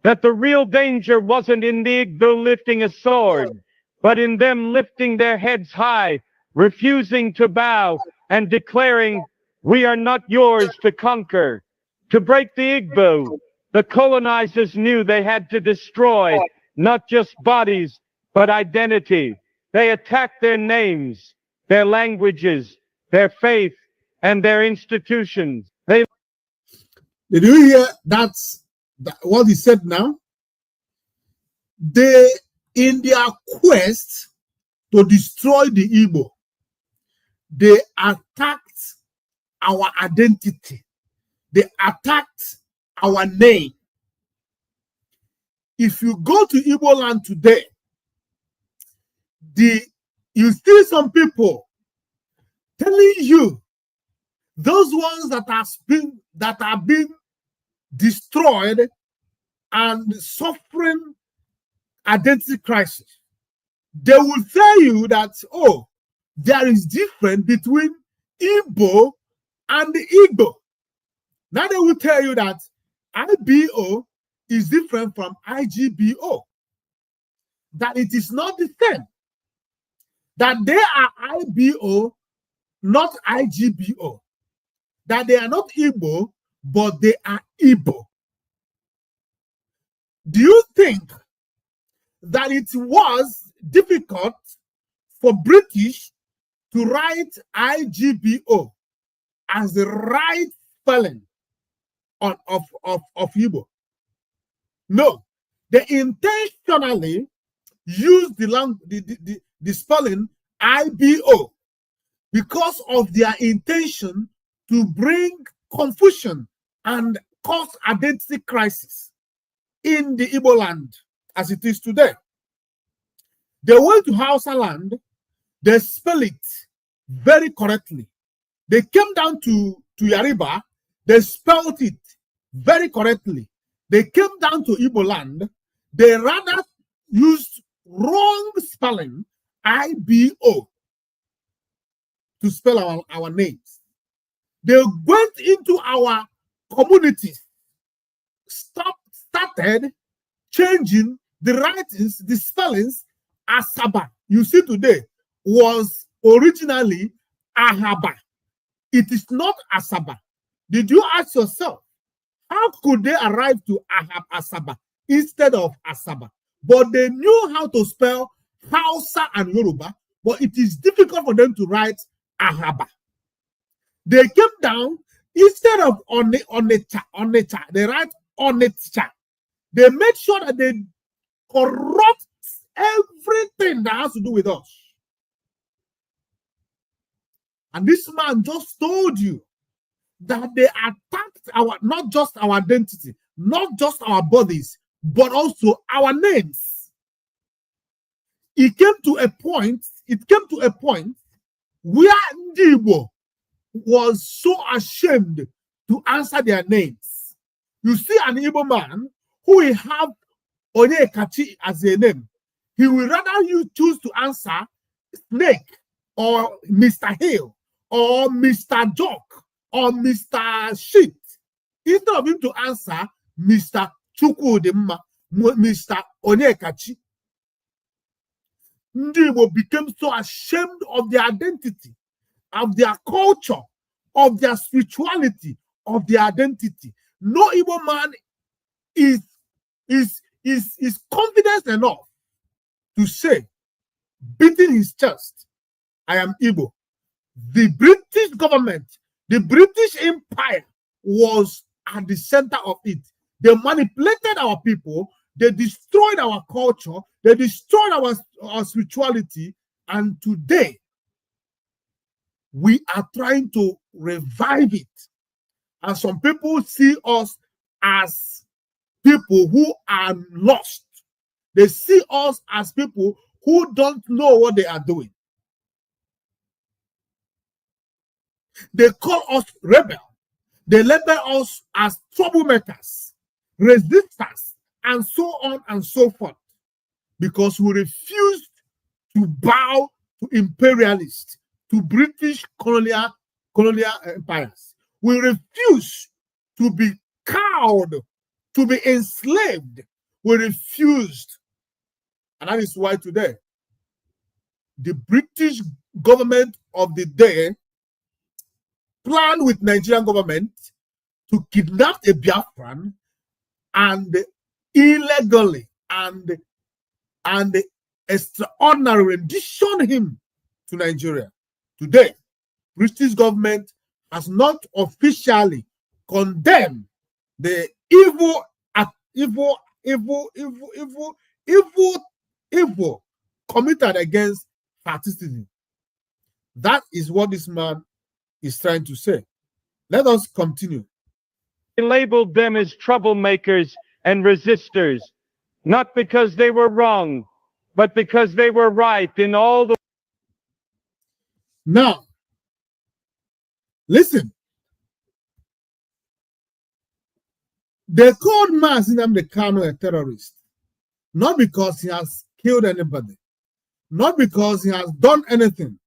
L: that the real danger wasn't in the Igbo lifting a sword, but in them lifting their heads high, refusing to bow, and declaring, "We are not yours to conquer." To break the Igbo, the colonizers knew they had to destroy not just bodies, but identity. They attacked their names, their languages, their faith, and their institutions.
E: Did you hear what he said now? They, in their quest to destroy the Igbo, they attacked our identity. They attacked our name. If you go to Igbo land today, you see some people telling you those ones that are being destroyed and suffering identity crisis. They will tell you that, oh, there is difference between Igbo and the Igbo. Now they will tell you that IBO is different from IGBO. That it is not the same. That they are IBO, not IGBO. That they are not Igbo, but they are Igbo. Do you think that it was difficult for British to write IGBO as the right spelling of Igbo? No, they intentionally used the spelling IBO because of their intention to bring confusion and cause identity crisis in the Igbo land as it is today. They went to Hausa land, they spell it very correctly. They came down to Yariba, they spelled it very correctly. They came down to Igbo land, They rather used wrong spelling, IBO, to spell our names. They went into our communities, started changing the writings, the spellings. Asaba, you see today, was originally Ahaba. It is not Asaba. Did you ask yourself, how could they arrive to Asaba instead of Asaba? But they knew how to spell Hausa and Yoruba, but it is difficult for them to write Ahaba. They came down, instead of Onitsha, they write Onitsha. They made sure that they corrupt everything that has to do with us. And this man just told you that they attacked not just our identity, not just our bodies, but also our names. It came to a point where Ndibo was so ashamed to answer their names. You see an Igbo man who will have Onyekachi as a name. He will rather you choose to answer Snake or Mr. Hill or Mr. Jock or Mr. Shit, instead of him to answer Mr. CHUKWUOKIKEABIAMA, Mr. Onyekachi. Ndibo became so ashamed of their identity, of their culture, of their spirituality, of their identity. No Igbo man is confident enough to say, beating his chest, I am Igbo. The British government, the British Empire was at the center of it. They manipulated our people, they destroyed our culture, they destroyed our spirituality, and today we are trying to revive it. And some people see us as people who are lost. They see us as people who don't know what they are doing. They call us rebel. They label us as troublemakers, resistors, and so on and so forth, because we refused to bow to imperialists, to British colonial empires. We refuse to be cowed, to be enslaved. We refused. And that is why today, the British government of the day planned with Nigerian government to kidnap a Biafran and illegally and extraordinarily rendition him to Nigeria. Today, British government has not officially condemned the evil committed against her citizens. That is what this man is trying to say. Let us continue.
L: They labeled them as troublemakers and resistors, not because they were wrong, but because they were right in all the...
E: Now, listen. They called Nnamdi Kanu a terrorist, not because he has killed anybody, not because he has done anything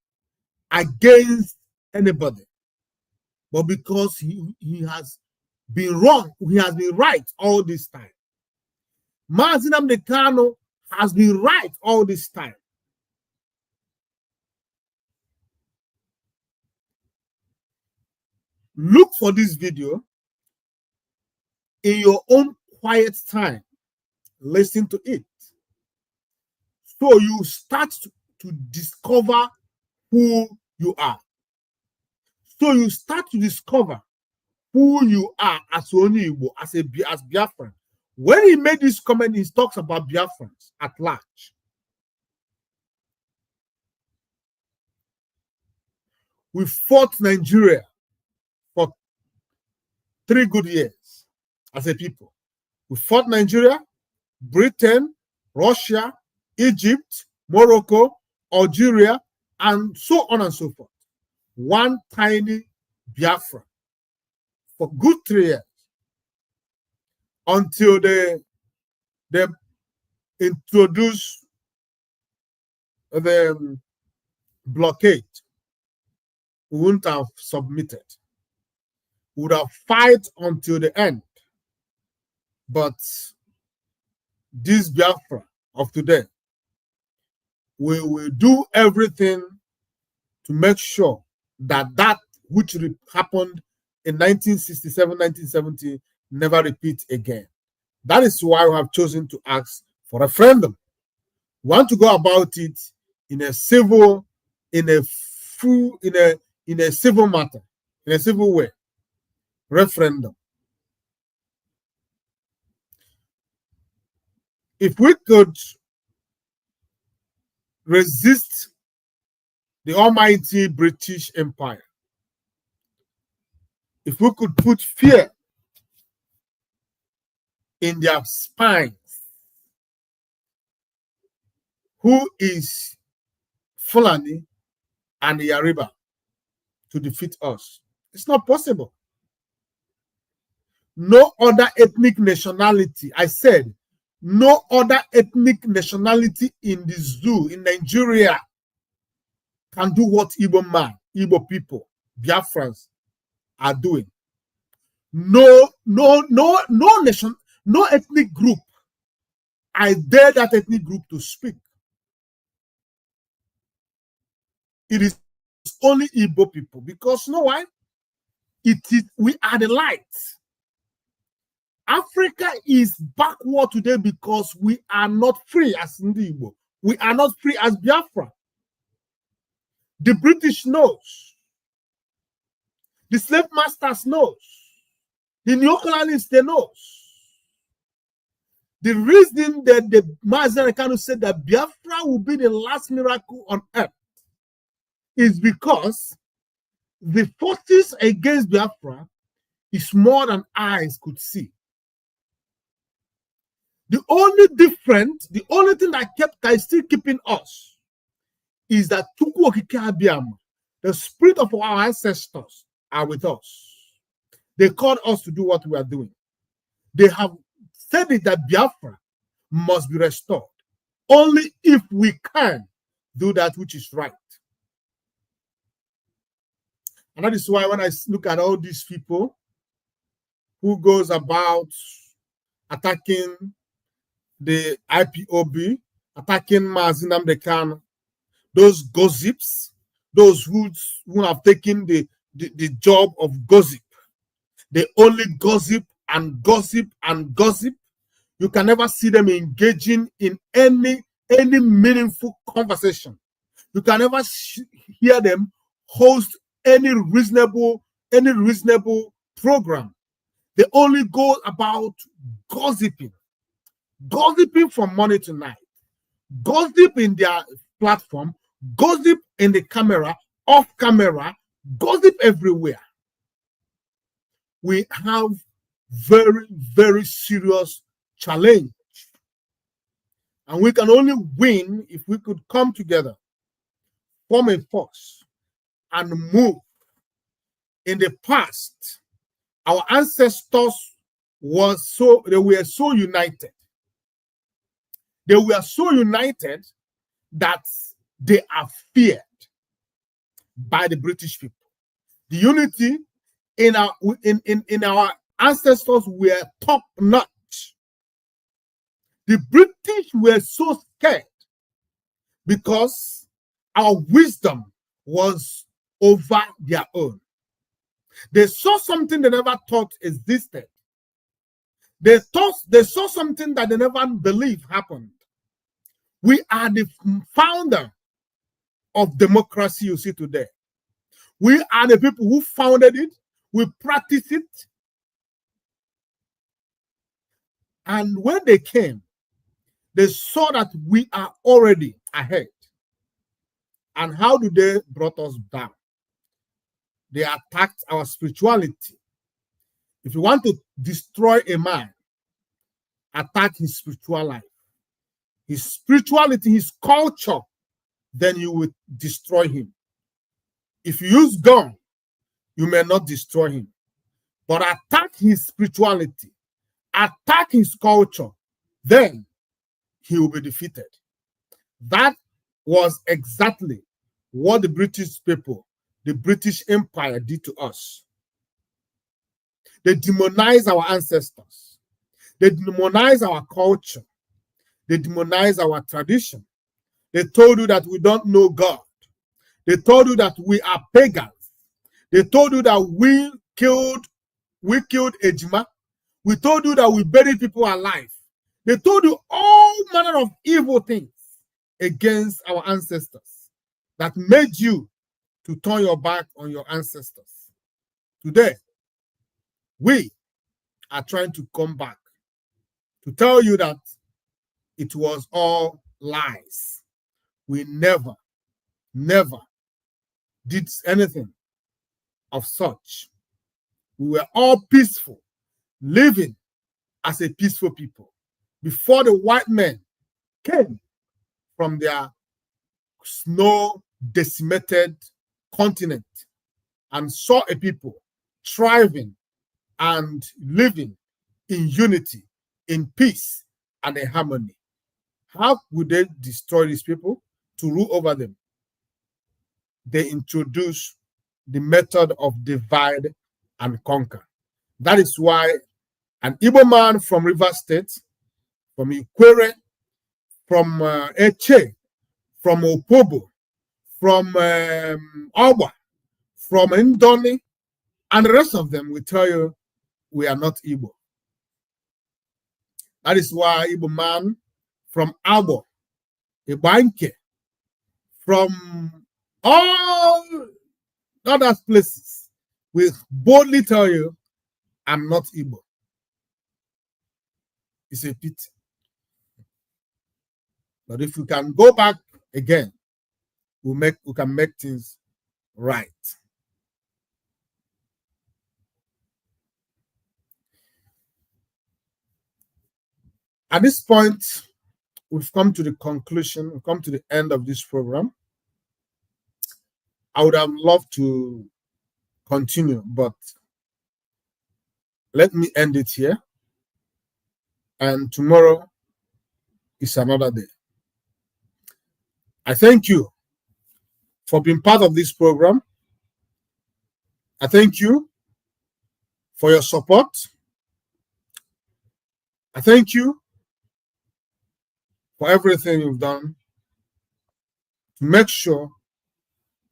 E: against anybody, but because he has been wrong, he has been right all this time. Nnamdi Kanu has been right all this time. Look for this video in your own quiet time. Listen to it. So you start to discover who you are. So you start to discover who you are as Onyibo, as Biafran. When he made this comment, he talks about Biafrans at large. We fought Nigeria for 3 good years as a people. We fought Nigeria, Britain, Russia, Egypt, Morocco, Algeria, and so on and so forth. One tiny Biafra for good 3 years until the introduced the blockade, we wouldn't have submitted. We would have fight until the end. But this Biafra of today, we will do everything to make sure that that which happened in 1967, 1970 never repeat again. That is why we have chosen to ask for a referendum. We want to go about it in a civil, in a civil matter, in a civil way. Referendum. If we could resist the almighty British Empire, if we could put fear in their spines, who is Fulani and Yariba, to defeat us, it's not possible. No other ethnic nationality, I said, no other ethnic nationality in the zoo in Nigeria can do what Igbo people, Biafrans are doing. No nation, no ethnic group, I dare that ethnic group to speak. It is only Igbo people, because you know why? We are the light. Africa is backward today because we are not free as Igbo. We are not free as Biafra. The British knows. The slave masters knows. The neo-colonialists, they knows. The reason that the Mazen Kanu said that Biafra will be the last miracle on earth is because the forces against Biafra is more than eyes could see. The only thing that is still keeping us is that CHUKWUOKIKEABIAMA, the spirit of our ancestors, are with us. They called us to do what we are doing. They have said it that Biafra must be restored only if we can do that which is right. And that is why when I look at all these people who goes about attacking the IPOB, attacking Mazi Nnamdi Kanu, those gossips, those who have taken the job of gossip, they only gossip and gossip and gossip. You can never see them engaging in any meaningful conversation. You can never hear them host any reasonable program. They only go about gossiping from morning to night, gossip in their platform, gossip in the camera, off camera, gossip everywhere. We have very, very serious challenge, and we can only win if we could come together, form a force, and move. In the past, our ancestors were so united. They were so united that they are feared by the British people. The unity in our ancestors were top notch. The British were so scared because our wisdom was over their own. They saw something they never thought existed. They saw something that they never believed happened. We are the founder of democracy you see today. We are the people who founded it. We practice it. And when they came, they saw that we are already ahead. And how do they brought us down? They attacked our spirituality. If you want to destroy a man, attack his spiritual life, his spirituality, his culture, then you will destroy him. If you use gun, you may not destroy him. But attack his spirituality, attack his culture, then he will be defeated. That was exactly what the British people, the British Empire did to us. They demonized our ancestors. They demonized our culture. They demonized our tradition. They told you that we don't know God. They told you that we are pagans. They told you that we killed Ejima. We told you that we buried people alive. They told you all manner of evil things against our ancestors that made you to turn your back on your ancestors. Today, we are trying to come back to tell you that it was all lies. We never did anything of such. We were all peaceful, living as a peaceful people before the white men came from their snow-decimated continent and saw a people thriving and living in unity, in peace, and in harmony. How would they destroy these people to rule over them? They introduced the method of divide and conquer. That is why an Igbo man from Rivers State, from Ikwere, from Eche, from Opobo, from Oba, from Ndoni, and the rest of them will tell you we are not Igbo. That is why Igbo man from Abo, Ibanke, from all other places will boldly tell you, I'm not Igbo. It's a pity. But if we can go back again, we can make things right. At this point, we've come to the conclusion, we've come to the end of this program. I would have loved to continue, but let me end it here. And tomorrow is another day. I thank you for being part of this program. I thank you for your support. I thank you for everything you've done to make sure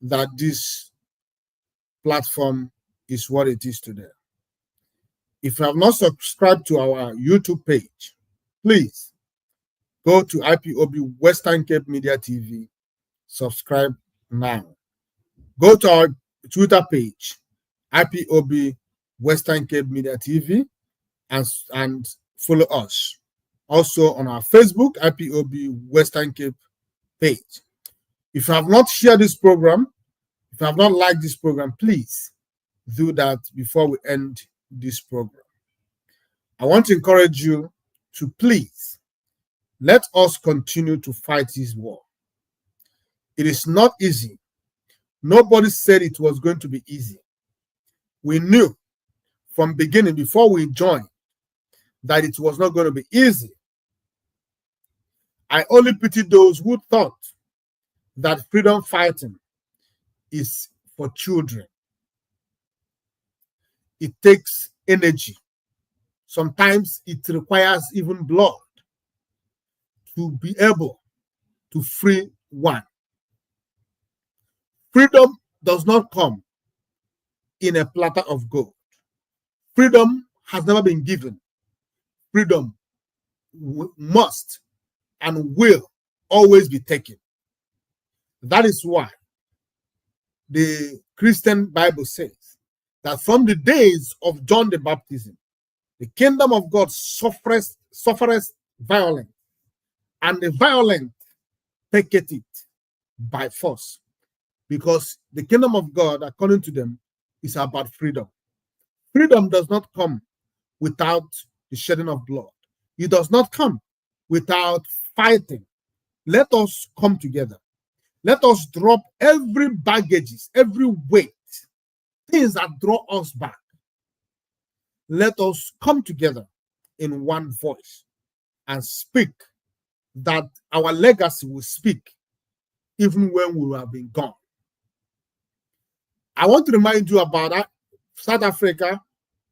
E: that this platform is what it is today. If you have not subscribed to our YouTube page, please go to IPOB Western Cape Media TV. Subscribe now. Go to our Twitter page, IPOB Western Cape Media TV, and follow us. Also on our Facebook, IPOB Western Cape page. If you have not shared this program, if you have not liked this program, please do that before we end this program. I want to encourage you to please let us continue to fight this war. It is not easy. Nobody said it was going to be easy. We knew from beginning, before we joined, that it was not going to be easy. I only pity those who thought that freedom fighting is for children. It takes energy. Sometimes it requires even blood to be able to free one. Freedom does not come in a platter of gold. Freedom has never been given. Freedom must and will always be taken. That is why the Christian Bible says that from the days of John the Baptist, the kingdom of God suffereth violence, and the violent taketh it by force. Because the kingdom of God, according to them, is about freedom. Freedom does not come without the shedding of blood. It does not come without fighting. Let us come together. Let us drop every baggages, every weight, things that draw us back. Let us come together in one voice and speak that our legacy will speak even when we will have been gone. I want to remind you about South Africa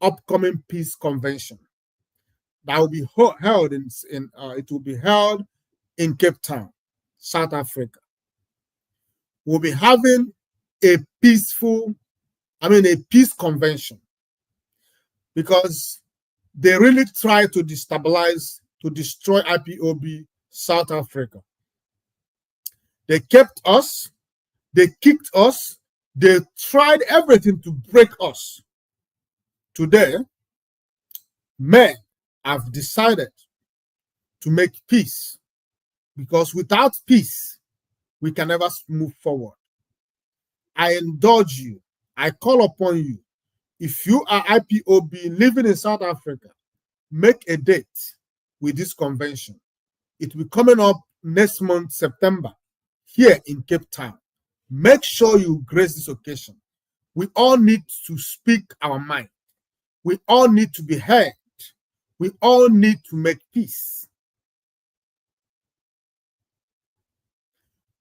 E: upcoming peace convention that will be held in Cape Town, South Africa. We'll be having a peace convention, because they really try to destabilize, to destroy IPOB South Africa. They kept us, they kicked us, they tried everything to break us. Today, men have decided to make peace, because without peace, we can never move forward. I indulge you, I call upon you, if you are IPOB living in South Africa, make a date with this convention. It will be coming up next month, September, here in Cape Town. Make sure you grace this occasion. We all need to speak our mind. We all need to be heard. We all need to make peace.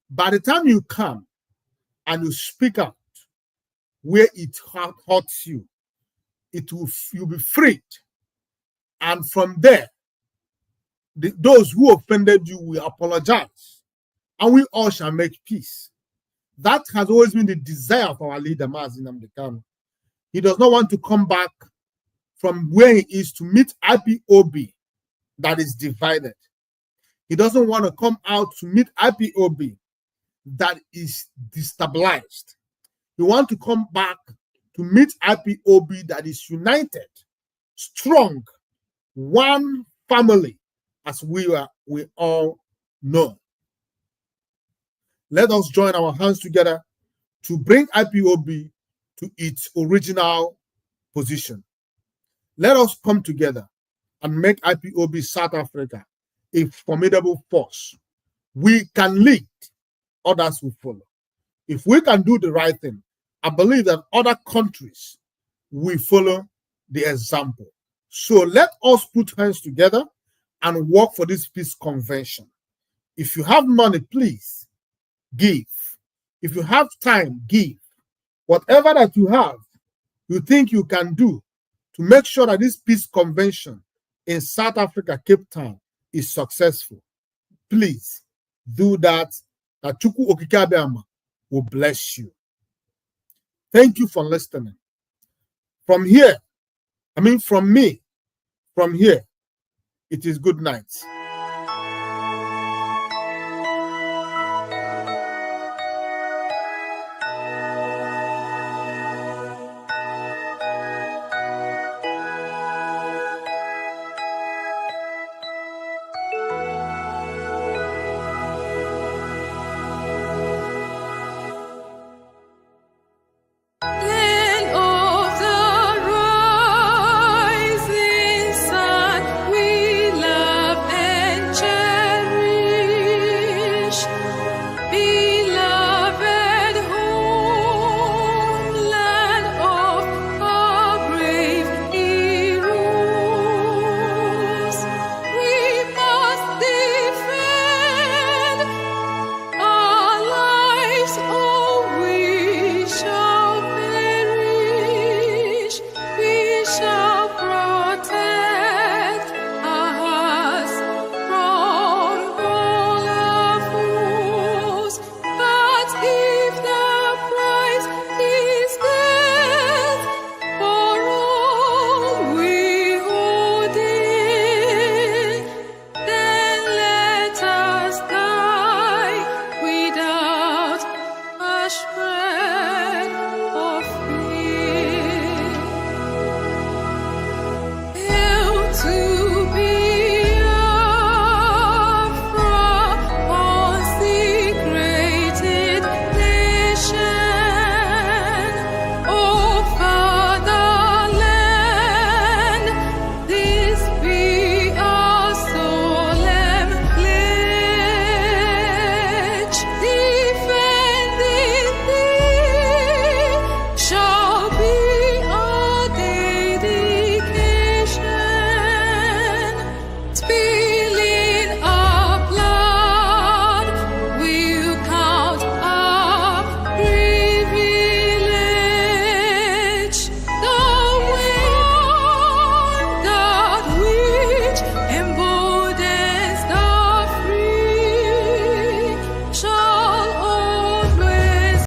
E: By the time you come and you speak out where it hurts you, you'll be freed. And from there, those who offended you will apologize, and we all shall make peace. That has always been the desire of our leader, Mazi Nnamdi Kanu. He does not want to come back from where he is to meet IPOB that is divided. He doesn't want to come out to meet IPOB that is destabilized. He wants to come back to meet IPOB that is united, strong, one family, as we all know. Let us join our hands together to bring IPOB to its original position. Let us come together and make IPOB South Africa a formidable force. We can lead, others will follow. If we can do the right thing, I believe that other countries will follow the example. So let us put hands together and work for this peace convention. If you have money, please give. If you have time, give. Whatever that you have, you think you can do to make sure that this peace convention in South Africa, Cape Town, is successful, please do that. That CHUKWUOKIKEABIAMA will bless you. Thank you for listening. From me, it is good night.